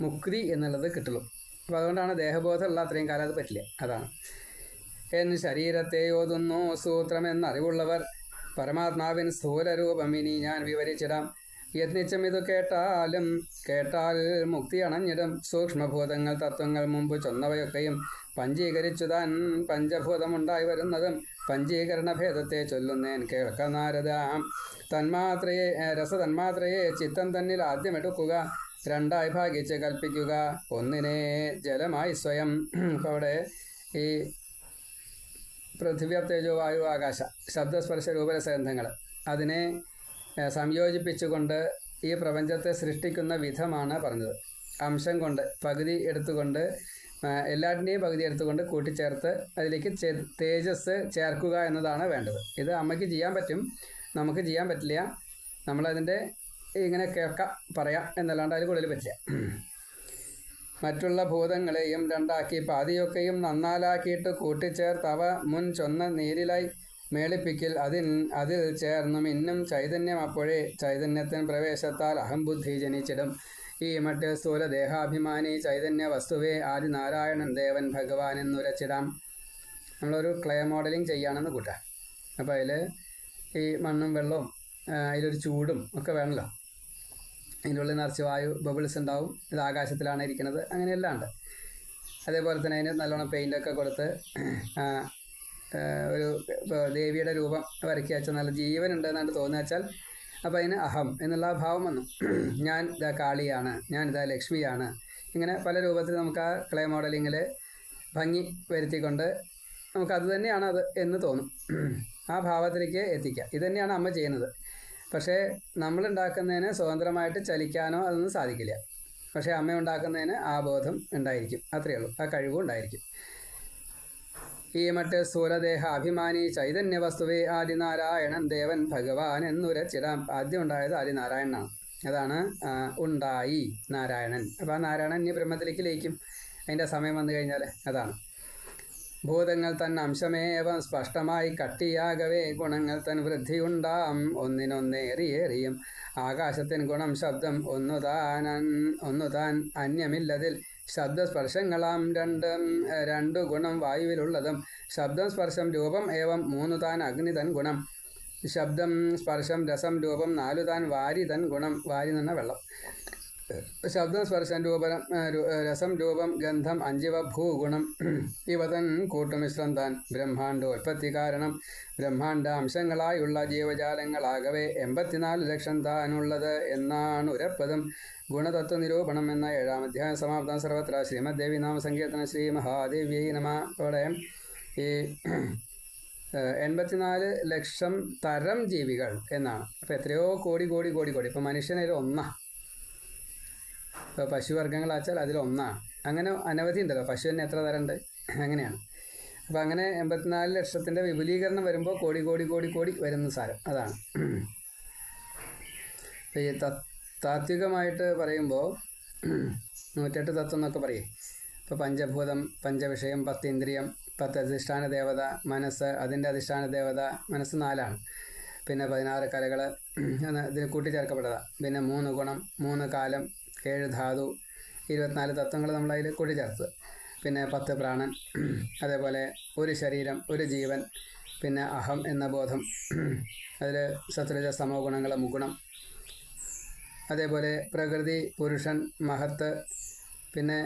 മുക്തി എന്നുള്ളത് കിട്ടുള്ളൂ. അപ്പോൾ അതുകൊണ്ടാണ് ദേഹബോധമുള്ള അത്രയും കാലം അത് പറ്റില്ല. അതാണ് എൻ ശരീരത്തെ ഓതുന്നു സൂത്രമെന്നറിവുള്ളവർ പരമാത്മാവിൻ സ്ഥൂലരൂപം ഇനി ഞാൻ വിവരിച്ചിടാം. യത്നിച്ചും ഇത് കേട്ടാൽ മുക്തി അണഞ്ഞിടും. സൂക്ഷ്മഭൂതങ്ങൾ തത്വങ്ങൾ മുമ്പ് ചൊന്നവയൊക്കെയും പഞ്ചീകരിച്ചു താൻ പഞ്ചഭൂതമുണ്ടായി വരുന്നതും പഞ്ചീകരണഭേദത്തെ ചൊല്ലുന്നേൻ കേൾക്ക നാരദ. രസതന്മാത്രയെ ചിത്തം തന്നിൽ ആദ്യം എടുക്കുക, 2 ഭാഗിച്ച് കൽപ്പിക്കുക, ഒന്നിനെ ജലമായി സ്വയം. അപ്പോൾ അവിടെ ഈ പൃഥ്വി തേജോ വായു ആകാശ ശബ്ദസ്പർശ രൂപരസഗന്ധങ്ങൾ അതിനെ സംയോജിപ്പിച്ചുകൊണ്ട് ഈ പ്രപഞ്ചത്തെ സൃഷ്ടിക്കുന്ന വിധമാണ് പറഞ്ഞത്. അംശം കൊണ്ട് പകുതി എടുത്തുകൊണ്ട്, എല്ലാറ്റിൻ്റെയും പകുതി എടുത്തുകൊണ്ട് കൂട്ടിച്ചേർത്ത് അതിലേക്ക് തേജസ് ചേർക്കുക എന്നതാണ് വേണ്ടത്. ഇത് അമ്മയ്ക്ക് ചെയ്യാൻ പറ്റും, നമുക്ക് ചെയ്യാൻ പറ്റില്ല. നമ്മളതിൻ്റെ ഇങ്ങനെ പറയാം എന്നല്ലാണ്ട് അതിൽ കൂടുതൽ പറ്റില്ല. മറ്റുള്ള ഭൂതങ്ങളെയും 2ആക്കി പാതിയൊക്കെയും നന്നാലാക്കിയിട്ട് കൂട്ടിച്ചേർത്ത് അവ മുൻ ചൊന്ന നീരിലായി മേളിപ്പിക്കൽ. അതിൽ ചേർന്നും ഇന്നും ചൈതന്യം. അപ്പോഴേ ചൈതന്യത്തിന് പ്രവേശത്താൽ അഹംബുദ്ധി ജനിച്ചിടും. ഈ മറ്റ് സ്ഥൂല ദേഹാഭിമാനി ചൈതന്യ വസ്തുവേ ആദിനാരായണൻ ദേവൻ ഭഗവാൻ എന്നുരച്ചിടാം. നമ്മളൊരു ക്ലേ മോഡലിംഗ് ചെയ്യുകയാണെന്ന് കൂട്ടാം. അപ്പോൾ അതിൽ ഈ മണ്ണും വെള്ളവും അതിലൊരു ചൂടും ഒക്കെ വേണമല്ലോ. അതിൻ്റെ ഉള്ളിൽ നിറച്ച് വായു ബബിൾസ് ഉണ്ടാവും. ഇത് ആകാശത്തിലാണ് ഇരിക്കുന്നത്. അങ്ങനെയെല്ലാം ഉണ്ട്. അതേപോലെ തന്നെ അതിന് നല്ലോണം പെയിൻ്റൊക്കെ കൊടുത്ത് ഒരു ദേവിയുടെ രൂപം വരയ്ക്കുക വെച്ചാൽ നല്ല ജീവനുണ്ട് എന്നാണ് തോന്നുക വെച്ചാൽ അപ്പോൾ അതിന് അഹം എന്നുള്ള ഭാവം വന്നു. ഞാൻ ഇതാ കാളിയാണ്, ഞാനിതാ ലക്ഷ്മിയാണ്. ഇങ്ങനെ പല രൂപത്തിൽ നമുക്ക് ആ ക്ലേ മോഡലിങ്ങിൽ ഭംഗി വരുത്തിക്കൊണ്ട് നമുക്കത് തന്നെയാണ് അത് എന്ന് തോന്നും. ആ ഭാവത്തിലേക്ക് എത്തിക്കുക. ഇതുതന്നെയാണ് അമ്മ ചെയ്യുന്നത്. പക്ഷേ നമ്മളുണ്ടാക്കുന്നതിന് സ്വതന്ത്രമായിട്ട് ചലിക്കാനോ അതൊന്നും സാധിക്കില്ല. പക്ഷേ അമ്മ ഉണ്ടാക്കുന്നതിന് ആ ബോധം ഉണ്ടായിരിക്കും. അത്രയേ ഉള്ളൂ. ആ കഴിവും ഉണ്ടായിരിക്കും. ഈ മറ്റ് സ്ഥൂലദേഹ അഭിമാനി ചൈതന്യ വസ്തുവേ ആദിനാരായണൻ ദേവൻ ഭഗവാൻ എന്നുരച്ചിടാം. ആദ്യം ഉണ്ടായത് ആദിനാരായണനാണ്. അതാണ് ഉണ്ടായി നാരായണൻ. അപ്പോൾ ആ നാരായണൻ ഇനി ബ്രഹ്മത്തിലേക്ക് ലയിക്കും അതിൻ്റെ സമയം വന്നു കഴിഞ്ഞാൽ. അതാണ് ഭൂതങ്ങൾ തൻ അംശമേവം സ്പഷ്ടമായി കട്ടിയാകവേ ഗുണങ്ങൾ തൻ വൃദ്ധിയുണ്ടാം ഒന്നിനൊന്നേറിയേറിയും. ആകാശത്തിൻ ഗുണം ശബ്ദം ഒന്നുതാൻ അന്യമില്ലതിൽ. ശബ്ദസ്പർശങ്ങളാം 2 ഗുണം വായുവിലുള്ളതും. ശബ്ദം സ്പർശം രൂപം ഏവം 3 താൻ അഗ്നി തൻ ഗുണം. ശബ്ദം സ്പർശം രസം രൂപം 4 താൻ വാരി തൻ ഗുണം. വാരി എന്ന വെള്ളം. ശബ്ദം സ്പർശം രസം രൂപം ഗന്ധം 5 ഭൂഗുണം. ഇവ തൻ കൂട്ടുമിശ്രം താൻ ബ്രഹ്മാണ്ടോൽപ്പത്തി കാരണം. ബ്രഹ്മാണ്ട അംശങ്ങളായുള്ള ജീവജാലങ്ങളാകവേ 84 ലക്ഷം താനുള്ളത് എന്നാണ് ഉരപ്പതും. ഗുണതത്വ നിരൂപണം എന്ന 7-ാം അധ്യായം സമാപ്തം. സർവത്ര ശ്രീമദ് ദേവി നാമസങ്കീർത്തന ശ്രീ മഹാദേവ്യൈ നമഃ. ഇവിടെ ഈ 84 ലക്ഷം തരം ജീവികൾ എന്നാണ്. അപ്പോൾ എത്രയോ കോടി. ഇപ്പോൾ മനുഷ്യനൊരു ഒന്നാണ്. ഇപ്പോൾ പശുവർഗ്ഗങ്ങളാച്ചാൽ അതിലൊന്നാണ്. അങ്ങനെ അനവധി ഉണ്ടല്ലോ. പശു തന്നെ എത്ര തരമുണ്ട്, അങ്ങനെയാണ്. അപ്പോൾ അങ്ങനെ 84 ലക്ഷത്തിൻ്റെ വിപുലീകരണം വരുമ്പോൾ കോടി വരുന്ന സാരം. അതാണ് ഈ താത്വികമായിട്ട് പറയുമ്പോൾ 108 തത്വം എന്നൊക്കെ പറയും. ഇപ്പോൾ പഞ്ചഭൂതം, പഞ്ചവിഷയം, 10 ഇന്ദ്രിയം, 10 അധിഷ്ഠാന ദേവത, മനസ്സ്, അതിൻ്റെ അധിഷ്ഠാന ദേവത, മനസ്സ് 4ആണ്. പിന്നെ 16 കലകൾ ഇതിന് കൂട്ടിച്ചേർക്കപ്പെട്ടതാണ്. പിന്നെ 3 ഗുണം, 3 കാലം, 7 ധാതു, 24 തത്വങ്ങൾ നമ്മളതിൽ കൂട്ടിച്ചേർത്തത്. പിന്നെ 10 പ്രാണൻ, അതേപോലെ 1 ശരീരം, 1 ജീവൻ, പിന്നെ അഹം എന്ന ബോധം, അതിൽ സത്വരജ സമോ ഗുണങ്ങൾ 3 ഗുണം, അതേപോലെ പ്രകൃതി, പുരുഷൻ, മഹത്ത്, പിന്നെ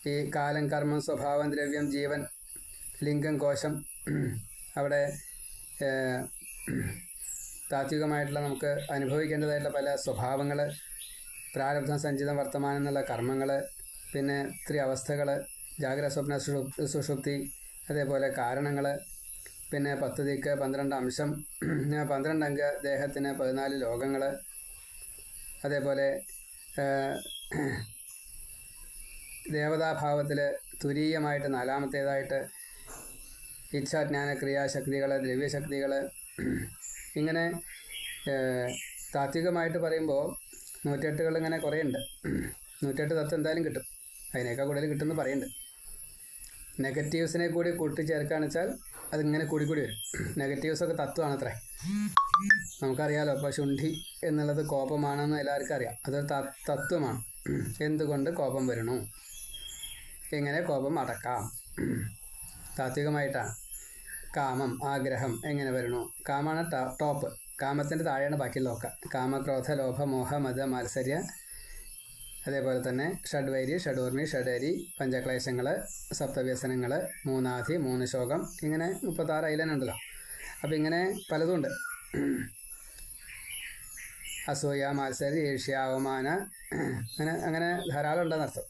ഈ കാലം, കർമ്മം, സ്വഭാവം, ദ്രവ്യം, ജീവൻ, ലിംഗം, കോശം. അവിടെ താത്വികമായിട്ടുള്ള നമുക്ക് അനുഭവിക്കേണ്ടതായിട്ടുള്ള പല സ്വഭാവങ്ങൾ, പ്രാരബ്ധം, സഞ്ചിതം, വർത്തമാനം എന്നുള്ള കർമ്മങ്ങൾ, പിന്നെ 3 അവസ്ഥകൾ, ജാഗ്രത, സ്വപ്ന, സുഷുപ്തി, അതേപോലെ കാരണങ്ങൾ, പിന്നെ 10 ദിക്ക്, 12 അംശം, 12 അംഗ ദേഹത്തിന് 14 ലോകങ്ങൾ, അതേപോലെ ദേവതാഭാവത്തിൽ തുരീയമായിട്ട് 4മത്തേതായിട്ട് ഇച്ഛാജ്ഞാന ക്രിയാശക്തികൾ, ദ്രവ്യശക്തികൾ. ഇങ്ങനെ താത്വികമായിട്ട് പറയുമ്പോൾ 108കൾ ഇങ്ങനെ കുറേ ഉണ്ട്. 108 തത്വം എന്തായാലും കിട്ടും, അതിനേക്കാൾ കൂടുതൽ കിട്ടുമെന്ന് പറയുന്നുണ്ട്. നെഗറ്റീവ്സിനെ കൂടി കൂട്ടിച്ചേർക്കുകയാണെന്ന് വെച്ചാൽ അതിങ്ങനെ കൂടി വരും. നെഗറ്റീവ്സൊക്കെ തത്വമാണ് അത്രേ. നമുക്കറിയാലോ, ഇപ്പോൾ ശുണ്ഠി എന്നുള്ളത് കോപമാണെന്ന് എല്ലാവർക്കും അറിയാം. അതൊരു തത്വമാണ്. എന്തുകൊണ്ട് കോപം വരണു, എങ്ങനെ കോപം അടക്കാം, താത്വികമായിട്ടാണ്. കാമം, ആഗ്രഹം എങ്ങനെ വരണു, കാമാണ് ടോപ്പ്. കാമത്തിൻ്റെ താഴെയാണ് ബാക്കിയുള്ളതൊക്കെ. കാമക്രോധ, ലോഭ, മോഹ, മത, മാത്സര്യ, അതേപോലെ തന്നെ ഷഡ്വൈരി, ഷഡൂർമി, ഷഡരി, പഞ്ചക്ലേശങ്ങൾ, സപ്തവ്യസനങ്ങൾ, 3 ആധി, 3 ശോകം, ഇങ്ങനെ 36 ഐലനുണ്ടല്ലോ. അപ്പം ഇങ്ങനെ പലതുമുണ്ട്. അസൂയ, മാത്സര്യ, ഈർഷ്യ, അവമാന, അങ്ങനെ ധാരാളം ഉണ്ടെന്നർത്ഥം.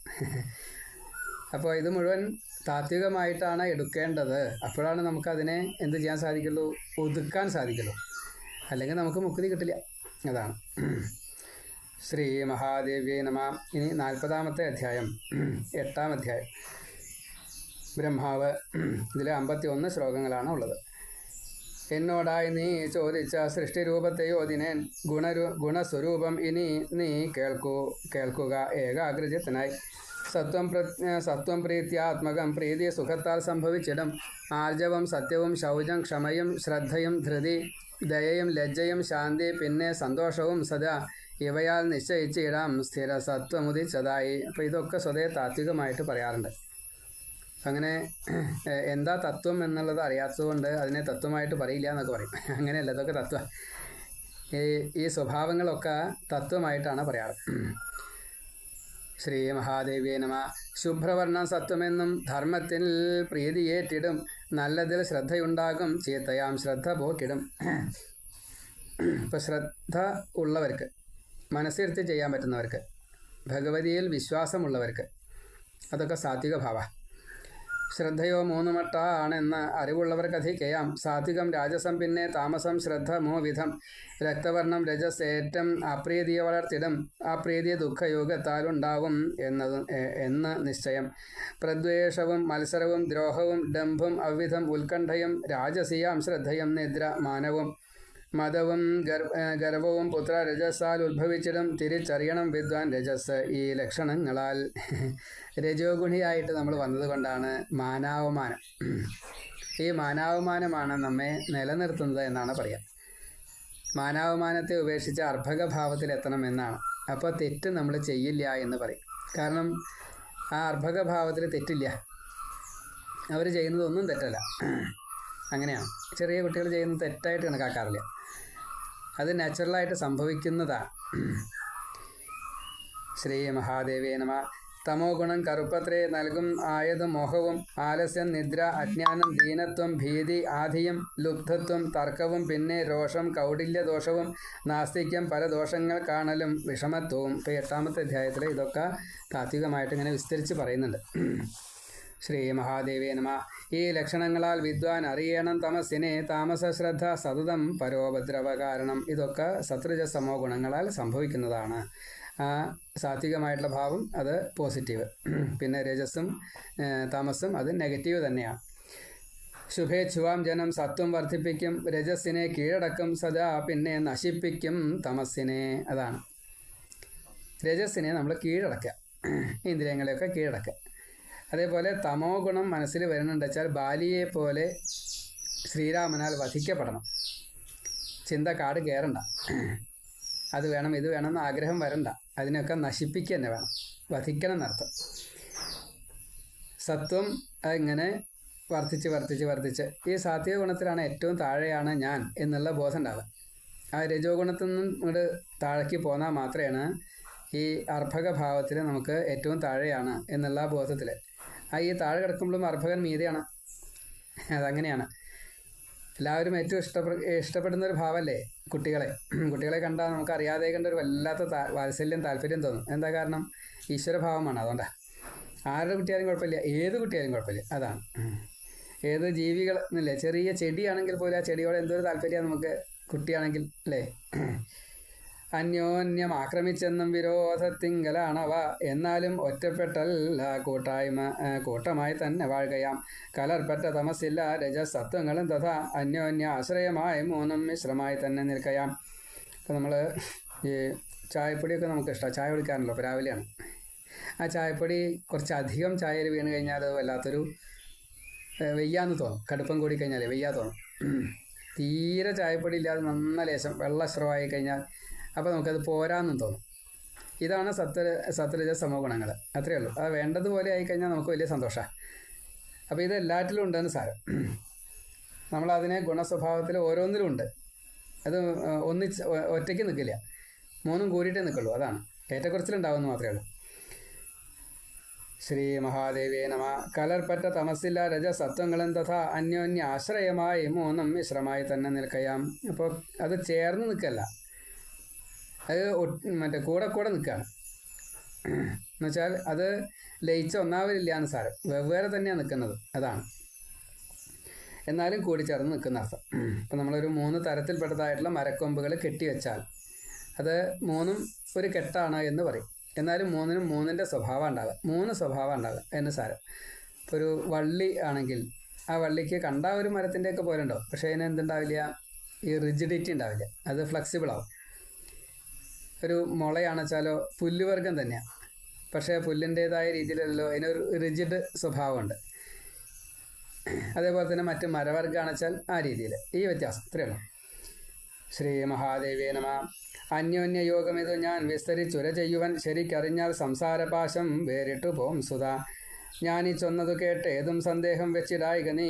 അപ്പോൾ ഇത് മുഴുവൻ താത്വികമായിട്ടാണ് എടുക്കേണ്ടത്. അപ്പോഴാണ് നമുക്കതിനെ എന്ത് ചെയ്യാൻ സാധിക്കുള്ളൂ, ഒതുക്കാൻ സാധിക്കുള്ളൂ. അല്ലെങ്കിൽ നമുക്ക് മുക്തി കിട്ടില്ല. അതാണ്. ശ്രീ മഹാദേവ്യേ നമ. ഇനി 40-ാമത്തെ അധ്യായം, 8-ാം അധ്യായം. ബ്രഹ്മാവ്. ഇതിൽ 51 ശ്ലോകങ്ങളാണ് ഉള്ളത്. എന്നോടായി നീ ചോദിച്ച സൃഷ്ടിരൂപത്തെയോ ദിനേൻ ഗുണസ്വരൂപം ഇനി നീ കേൾക്കുക ഏകാഗ്രചിത്തനായി. സത്വം പ്രീത്യാത്മകം, പ്രീതി സുഖത്താൽ സംഭവിച്ചിടും. ആർജവം, സത്യവും, ശൗചം, ക്ഷമയും, ശ്രദ്ധയും, ധൃതി, ദയയും, ലജ്ജയും, ശാന്തി, പിന്നെ സന്തോഷവും സദാ ഇവയാൽ നിശ്ചയിച്ചിടാം സ്ഥിര സത്വമുദിച്ചതായി. അപ്പോൾ ഇതൊക്കെ സ്വതേ താത്വികമായിട്ട് പറയാറുണ്ട്. അങ്ങനെ എന്താ തത്വം എന്നുള്ളത് അറിയാത്തതുകൊണ്ട് അതിനെ തത്വമായിട്ട് പറയില്ല എന്നൊക്കെ പറയും. അങ്ങനെയല്ല, ഇതൊക്കെ തത്വം. ഈ സ്വഭാവങ്ങളൊക്കെ തത്വമായിട്ടാണ് പറയാറ്. ശ്രീ മഹാദേവ്യേ നമ. ശുഭ്രവർണ്ണം സത്വമെന്നും ധർമ്മത്തിൽ പ്രീതിയേറ്റിടും. നല്ലതിൽ ശ്രദ്ധയുണ്ടാകും, ചീത്തയാം ശ്രദ്ധ പോക്കിടും. ഇപ്പം ശ്രദ്ധ ഉള്ളവർക്ക്, മനസ്സിരുത്തി ചെയ്യാൻ പറ്റുന്നവർക്ക്, ഭഗവതിയിൽ വിശ്വാസമുള്ളവർക്ക് അതൊക്കെ സാത്വിക ഭാവ. ശ്രദ്ധയോ 3 മട്ടാണെന്ന് അറിവുള്ളവർക്കധികയാം. സാത്വികം, രാജസം, പിന്നെ താമസം, ശ്രദ്ധ 3 വിധം. രക്തവർണം രജസേറ്റം അപ്രീതിയെ വളർത്തിടും. അപ്രീതി ദുഃഖയോഗത്താലുണ്ടാവും എന്ന് നിശ്ചയം. പ്രദ്വേഷവും മത്സരവും ദ്രോഹവും ഡംഭും അവ്വിധം ഉത്കണ്ഠയും രാജസീയാം ശ്രദ്ധയും നിദ്ര മാനവും മതവും ഗർവവും പുത്ര രജസാൽ ഉദ്ഭവിച്ചിടും. തിരിച്ചറിയണം വിദ്വാൻ രജസ് ഈ ലക്ഷണങ്ങളാൽ. രജോഗുണിയായിട്ട് നമ്മൾ വന്നതുകൊണ്ടാണ് മാനാവമാനം. ഈ മാനാവമാനമാണ് നമ്മെ നിലനിർത്തുന്നത് എന്നാണ് പറയുക. മാനാവമാനത്തെ ഉപേക്ഷിച്ച് അർഭകഭാവത്തിലെത്തണം എന്നാണ്. അപ്പോൾ തെറ്റ് നമ്മൾ ചെയ്യില്ല എന്ന് പറയും. കാരണം ആ അർഭകഭാവത്തിൽ തെറ്റില്ല. അവർ ചെയ്യുന്നതൊന്നും തെറ്റല്ല. അങ്ങനെയാണ്. ചെറിയ കുട്ടികൾ ചെയ്യുന്നത് തെറ്റായിട്ട് കണക്കാക്കാറില്ല. അത് നാച്ചുറലായിട്ട് സംഭവിക്കുന്നതാണ്. ശ്രീ മഹാദേവേ നമ. തമോ ഗുണം കറുപ്പത്രേ നൽകും ആയതും മോഹവും, ആലസ്യം, നിദ്ര, അജ്ഞാനം, ദീനത്വം, ഭീതി, ആധിയും, ലുബ്ധത്വം, തർക്കവും, പിന്നെ രോഷം, കൗടില്യദോഷവും, നാസ്തിക്യം, പല ദോഷങ്ങൾ കാണലും, വിഷമത്വവും. ഇപ്പോൾ 8-ാമത്തെ അധ്യായത്തിൽ ഇതൊക്കെ താത്വികമായിട്ട് ഇങ്ങനെ വിസ്തരിച്ച് പറയുന്നുണ്ട്. ശ്രീ മഹാദേവേ നമ. ഈ ലക്ഷണങ്ങളാൽ വിദ്വാൻ അറിയണം തമസ്സിനെ. താമസശ്രദ്ധ സതതം പരോപദ്രവ കാരണം. ഇതൊക്കെ സത്വരജസമോ ഗുണങ്ങളാൽ സംഭവിക്കുന്നതാണ്. സാത്വികമായിട്ടുള്ള ഭാവം അത് പോസിറ്റീവ്, പിന്നെ രജസ്സും താമസും അത് നെഗറ്റീവ് തന്നെയാണ്. ശുഭേച്ഛുവാം ജനം സത്വം വർദ്ധിപ്പിക്കും, രജസ്സിനെ കീഴടക്കും സദാ, പിന്നെ നശിപ്പിക്കും തമസ്സിനെ. അതാണ് രജസ്സിനെ നമ്മൾ കീഴടക്കുക, ഇന്ദ്രിയങ്ങളെയൊക്കെ കീഴടക്കുക. അതേപോലെ തമോ ഗുണം മനസ്സിൽ വരുന്നുണ്ട് വെച്ചാൽ ബാലിയെ പോലെ ശ്രീരാമനാൽ വധിക്കപ്പെടണം. ചിന്ത കാട് കയറണ്ട, അത് വേണം ഇത് വേണമെന്ന് ആഗ്രഹം വരണ്ട, അതിനൊക്കെ നശിപ്പിക്കുക തന്നെ വേണം, വധിക്കണം എന്നർത്ഥം. സത്വം ഇങ്ങനെ വർദ്ധിച്ച് ഈ സാത്വിക ഗുണത്തിലാണ് ഏറ്റവും താഴെയാണ് ഞാൻ എന്നുള്ള ബോധം ഉണ്ടാവുക. ആ രജോ ഗുണത്തിൽ നിന്നും ഇങ്ങോട്ട് താഴേക്ക് പോന്നാൽ മാത്രമാണ് ഈ അർഭക ഭാവത്തിൽ നമുക്ക് ഏറ്റവും താഴെയാണ് എന്നുള്ള ബോധത്തിൽ. ഈ താഴെ കിടക്കുമ്പോഴും അർഭകൻ മീതെയാണ്, അതങ്ങനെയാണ്. എല്ലാവരും ഏറ്റവും ഇഷ്ടപ്പെടുന്ന ഒരു ഭാവമല്ലേ കുട്ടികളെ കണ്ടാൽ നമുക്ക് അറിയാതെ കണ്ട ഒരു വല്ലാത്ത വാത്സല്യം താല്പര്യം തോന്നും. എന്താ കാരണം? ഈശ്വരഭാവമാണ്. അതുകൊണ്ടാണ് ആരുടെ കുട്ടിയാലും കുഴപ്പമില്ല, ഏത് കുട്ടിയാലും കുഴപ്പമില്ല. അതാണ് ഏത് ജീവികൾ എന്നില്ലേ, ചെറിയ ചെടിയാണെങ്കിൽ പോലും ആ ചെടിയോട് എന്തൊരു താല്പര്യമാണ് നമുക്ക് കുട്ടിയാണെങ്കിൽ അല്ലേ. അന്യോന്യം ആക്രമിച്ചെന്നും വിരോധത്തിങ്കലാണവ, എന്നാലും ഒറ്റപ്പെട്ടല്ല കൂട്ടമായി തന്നെ വാഴുകയാം. കലർപ്പറ്റ തമസില്ല രജസത്വങ്ങളും തഥാ അന്യോന്യ ആശ്രയമായി മൂന്നും മിശ്രമായി തന്നെ നിൽക്കയാം. അപ്പോൾ നമ്മൾ ഈ ചായപ്പൊടിയൊക്കെ നമുക്ക് ഇഷ്ടമാണ്, ചായ കുടിക്കാറുണ്ടല്ലോ. ഇപ്പോൾ രാവിലെയാണ് ആ ചായപ്പൊടി കുറച്ചധികം ചായയിൽ വീണ് കഴിഞ്ഞാൽ അത് വല്ലാത്തൊരു വെയ്യാന്ന് തോന്നും. കടുപ്പം കൂടി കഴിഞ്ഞാൽ വെയ്യാ തോന്നും. തീരെ ചായപ്പൊടി ഇല്ലാതെ നന്ന ലേശം വെള്ള സ്രവമായി കഴിഞ്ഞാൽ അപ്പോൾ നമുക്കത് പോരാന്നും തോന്നും. ഇതാണ് സത്വരജ സമോ ഗുണങ്ങൾ. അത്രയേ ഉള്ളൂ. അത് വേണ്ടതുപോലെ ആയിക്കഴിഞ്ഞാൽ നമുക്ക് വലിയ സന്തോഷമാണ്. അപ്പോൾ ഇത് എല്ലാറ്റിലും ഉണ്ടെന്ന് സാരം. നമ്മളതിനെ ഗുണസ്വഭാവത്തിൽ ഓരോന്നിലും ഉണ്ട്. അത് ഒറ്റയ്ക്ക് നിൽക്കില്ല, മൂന്നും കൂടിയിട്ടേ നിൽക്കുള്ളൂ. അതാണ് ഏറ്റക്കുറച്ചിലുണ്ടാവുമെന്ന് മാത്രമേ ഉള്ളൂ. ശ്രീ മഹാദേവേ നമ. കലർപ്പറ്റ തമസില്ല രജസത്വങ്ങളും തഥാ അന്യോന്യ ആശ്രയമായി മൂന്നും മിശ്രമായി തന്നെ നിൽക്കയാം. അപ്പോൾ അത് ചേർന്ന് നിൽക്കല്ല, അത് കൂടെ നിൽക്കുകയാണ്. എന്നുവെച്ചാൽ അത് ലയിച്ച ഒന്നാവരില്ല എന്ന് സാരം, വെവ്വേറെ തന്നെയാണ് നിൽക്കുന്നത്. അതാണ് എന്നാലും കൂടിച്ചേർന്ന് നിൽക്കുന്ന അർത്ഥം. ഇപ്പം നമ്മളൊരു 3 തരത്തിൽപ്പെട്ടതായിട്ടുള്ള മരക്കൊമ്പുകൾ കെട്ടിവെച്ചാൽ അത് 3ഉം ഒരു കെട്ടാണ് എന്ന് പറയും. എന്നാലും 3നും 3ൻ്റെ സ്വഭാവം ഉണ്ടാകുക, 3 സ്വഭാവം ഉണ്ടാകുക എന്ന് സാരം. ഇപ്പോൾ ഒരു വള്ളി ആണെങ്കിൽ ആ വള്ളിക്ക് കണ്ട ഒരു മരത്തിൻ്റെയൊക്കെ പോലെ ഉണ്ടാവും, പക്ഷേ അതിന് എന്തുണ്ടാവില്ല, ഈ റിജിഡിറ്റി ഉണ്ടാവില്ല, അത് ഫ്ലെക്സിബിൾ ആവും. ഒരു മുളയാണെന്ന് വെച്ചാലോ പുല്ലുവർഗം തന്നെയാണ്, പക്ഷേ പുല്ലിൻ്റേതായ രീതിയിലല്ലോ അതിനൊരു റിജിഡ് സ്വഭാവമുണ്ട്. അതേപോലെ തന്നെ മറ്റ് മരവർഗ്ഗമാണെന്ന് വെച്ചാൽ ആ രീതിയിൽ, ഈ വ്യത്യാസം ഇത്രയേ ഉള്ളൂ. ശ്രീ മഹാദേവേ നമ. അന്യോന്യ യോഗമിതു ഞാൻ വിസ്തരിച്ചുര ചെയ്യുവൻ, ശരിക്കറിഞ്ഞാൽ സംസാരപാശം വേറിട്ടു പോം സുധാ. ഞാനീ ചൊന്നതു കേട്ട് ഏതും സന്ദേഹം വെച്ചിടായിക നീ,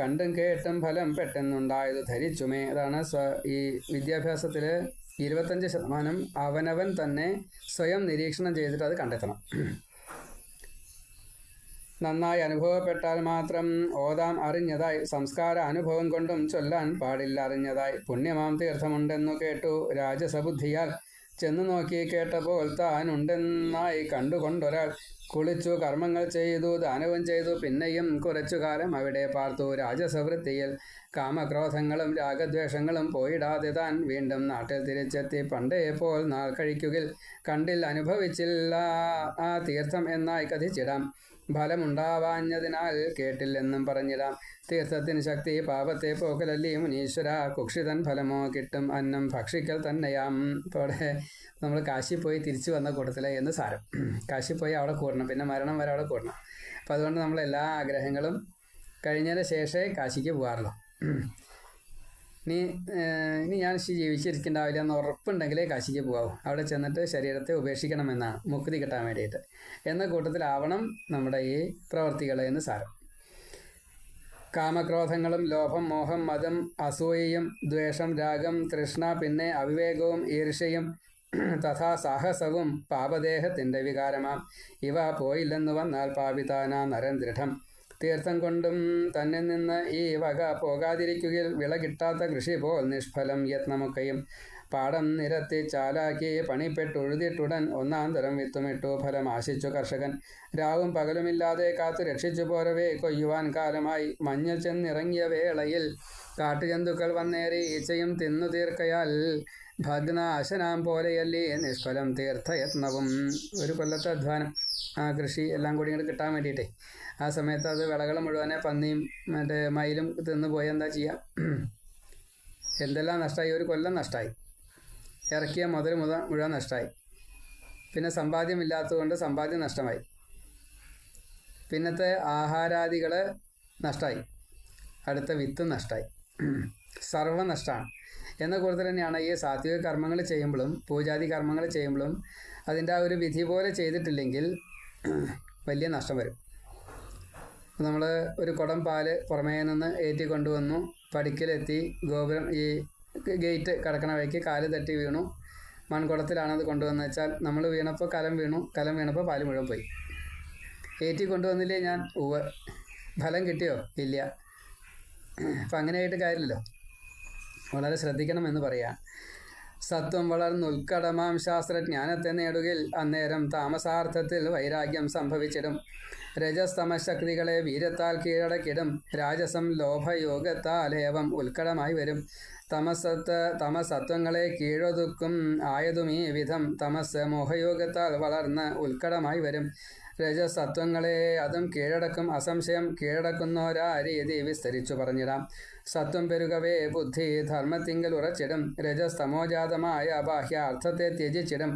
കണ്ടും കേട്ടും ഫലം പെട്ടെന്നുണ്ടായത് ധരിച്ചുമേ. അതാണ് ഈ വിദ്യാഭ്യാസത്തിൽ 25% അവനവൻ തന്നെ സ്വയം നിരീക്ഷണം ചെയ്തിട്ട് അത് കണ്ടെത്തണം. നന്നായി അനുഭവപ്പെട്ടാൽ മാത്രം ഓതാം അറിഞ്ഞതായി, സംസ്കാര അനുഭവം കൊണ്ടും ചൊല്ലാൻ പാടില്ല അറിഞ്ഞതായി. പുണ്യമാം തീർത്ഥമുണ്ടെന്നു കേട്ടു രാജസബുദ്ധിയാൽ, ചെന്നു നോക്കി കേട്ടപ്പോൾ താനുണ്ടെന്നായി കണ്ടുകൊണ്ടൊരാൾ. കുളിച്ചു കർമ്മങ്ങൾ ചെയ്തു ദാനവും ചെയ്തു, പിന്നെയും കുറച്ചുകാലം അവിടെ പാർത്തു രാജസവൃത്തിയിൽ. കാമക്രോധങ്ങളും രാഗദ്വേഷങ്ങളും പോയിടാതെ താൻ വീണ്ടും നാട്ടിൽ തിരിച്ചെത്തി, പണ്ടേ പോൽ നാൾ കഴിക്കുകിൽ കണ്ടിൽ അനുഭവിച്ചില്ല ആ തീർത്ഥം എന്നായി കഥിച്ചിടാം. ഫലമുണ്ടാവാഞ്ഞതിനാൽ കേട്ടില്ലെന്നും പറഞ്ഞിടാം. തീർത്ഥത്തിന് ശക്തി പാപത്തെ പോക്കലല്ലേ മുനീശ്വര, കുക്ഷിതൻ ഫലമോ കിട്ടും അന്നം ഭക്ഷിക്കൽ തന്നെയാം. ഇപ്പോൾ അവിടെ നമ്മൾ കാശി പോയി തിരിച്ചു വന്ന കൂട്ടത്തിലെ എന്ന് സാരം. കാശി പോയി അവിടെ കൂടണം, പിന്നെ മരണം വരെ അവിടെ കൂടണം. അപ്പം അതുകൊണ്ട് നമ്മളെല്ലാ ആഗ്രഹങ്ങളും കഴിഞ്ഞതിന് ശേഷമേ കാശിക്ക് പോകാറുള്ളൂ. ഇനി ഞാൻ ജീവിച്ചിരിക്കണ്ടാവില്ല എന്ന് ഉറപ്പുണ്ടെങ്കിലേ കാശിക്ക് പോകാവൂ. അവിടെ ചെന്നിട്ട് ശരീരത്തെ ഉപേക്ഷിക്കണമെന്നാണ്, മുക്തി കിട്ടാൻ വേണ്ടിയിട്ട്. എന്ന കൂട്ടത്തിലാവണം നമ്മുടെ ഈ പ്രവർത്തികൾ എന്ന് സാരം. കാമക്രോധങ്ങളും ലോഭം മോഹം മതം അസൂയയും ദ്വേഷം രാഗം തൃഷ്ണ, പിന്നെ അവിവേകവും ഈർഷ്യയും തഥാ സാഹസവും പാപദേഹത്തിൻ്റെ വികാരമാം. ഇവ പോയില്ലെന്ന് വന്നാൽ പാപിതാനാ നരൻ ദൃഢം. തീർത്ഥം കൊണ്ടും തന്നെ നിന്ന് ഈ വക പോകാതിരിക്കുകയിൽ വിള കിട്ടാത്ത കൃഷി പോൽ നിഷ്ഫലം യത്നമൊക്കെയും. പാടം നിരത്തി ചാലാക്കി പണിപ്പെട്ടുഴുതിട്ടുടൻ ഒന്നാന്തരം വിത്തുമിട്ടു ഫലം ആശിച്ചു കർഷകൻ. രാവും പകലുമില്ലാതെ കാത്തു രക്ഷിച്ചു പോരവേ കൊയ്യുവാൻ കാലമായി. മഞ്ഞൾ ചെന്നിറങ്ങിയ വേളയിൽ കാട്ടുജന്തുക്കൾ വന്നേറി ഈച്ചയും തിന്നു തീർക്കയാൽ ഭഗ്നാശനാം പോലെയല്ലേ നിഷ്ഫലം തീർത്ഥയത്നവും. ഒരു കൊല്ലത്തെ അധ്വാനം ആ കൃഷി എല്ലാം കൂടി ഇങ്ങോട്ട് കിട്ടാൻ വേണ്ടിയിട്ടേ, ആ സമയത്ത് അത് വിളകൾ മുഴുവനെ പന്നിയും മയിലും തിന്നു പോയി എന്താ ചെയ്യുക? എന്തെല്ലാം നഷ്ടമായി? ഒരു കൊല്ലം നഷ്ടമായി. ഇറക്കിയ മുതൽ മുഴുവൻ നഷ്ടമായി. പിന്നെ സമ്പാദ്യമില്ലാത്തതുകൊണ്ട് സമ്പാദ്യം നഷ്ടമായി. പിന്നത്തെ ആഹാരാദികൾ നഷ്ടമായി, അടുത്ത വിത്ത് നഷ്ടമായി, സർവ്വ നഷ്ടമാണ്. എന്ന കൂട്ടത്തിൽ തന്നെയാണ് ഈ സാത്വിക കർമ്മങ്ങൾ ചെയ്യുമ്പോഴും പൂജാതി കർമ്മങ്ങൾ ചെയ്യുമ്പോഴും അതിൻ്റെ ആ ഒരു വിധി പോലെ ചെയ്തിട്ടില്ലെങ്കിൽ വലിയ നഷ്ടം വരും. നമ്മൾ ഒരു കുടം പാല് പുറമേ നിന്ന് ഏറ്റി കൊണ്ടുവന്നു, പടിക്കലെത്തി, ഗോപുരം ഈ ഗേറ്റ് കടക്കണ വഴിക്ക് കാല് തട്ടി വീണു, മൺകുടത്തിലാണത് കൊണ്ടുവന്ന് വെച്ചാൽ നമ്മൾ വീണപ്പോൾ കലം വീണു, കലം വീണപ്പോൾ പാല് മുഴുവൻ പോയി. ഏറ്റി കൊണ്ടുവന്നില്ലേ ഞാൻ, ഫലം കിട്ടിയോ? ഇല്ല. അപ്പം അങ്ങനെയായിട്ട് കാര്യമില്ലല്ലോ. വളരെ ശ്രദ്ധിക്കണമെന്ന് പറയാം. സത്വം വളർന്നുൽക്കടമാം ശാസ്ത്രജ്ഞാനത്തെ നേടുകിൽ അന്നേരം താമസാർത്ഥത്തിൽ വൈരാഗ്യം സംഭവിച്ചിടും. രജസ്തമശക്തികളെ വീര്യത്താൽ കീഴടക്കിടും. രാജസം ലോഭയോഗത്താൽ ഏവം ഉൽക്കടമായി വരും. തമസത്വങ്ങളെ കീഴൊതുക്കും ആയതും ഈ വിധം തമസ് മോഹയോഗത്താൽ വളർന്ന് ഉൽക്കടമായി വരും. രജസത്വങ്ങളെ അതും കീഴടക്കും. അസംശയം കീഴടക്കുന്നോരാ രീതി വിസ്തരിച്ചു പറഞ്ഞിടാം. സത്വം പെരുകവേ ബുദ്ധി ധർമ്മത്തിങ്കൽ ഉറച്ചിടും. രജസ്തമോജാതമായ ബാഹ്യാർത്ഥത്തെ ത്യജിച്ചിടും.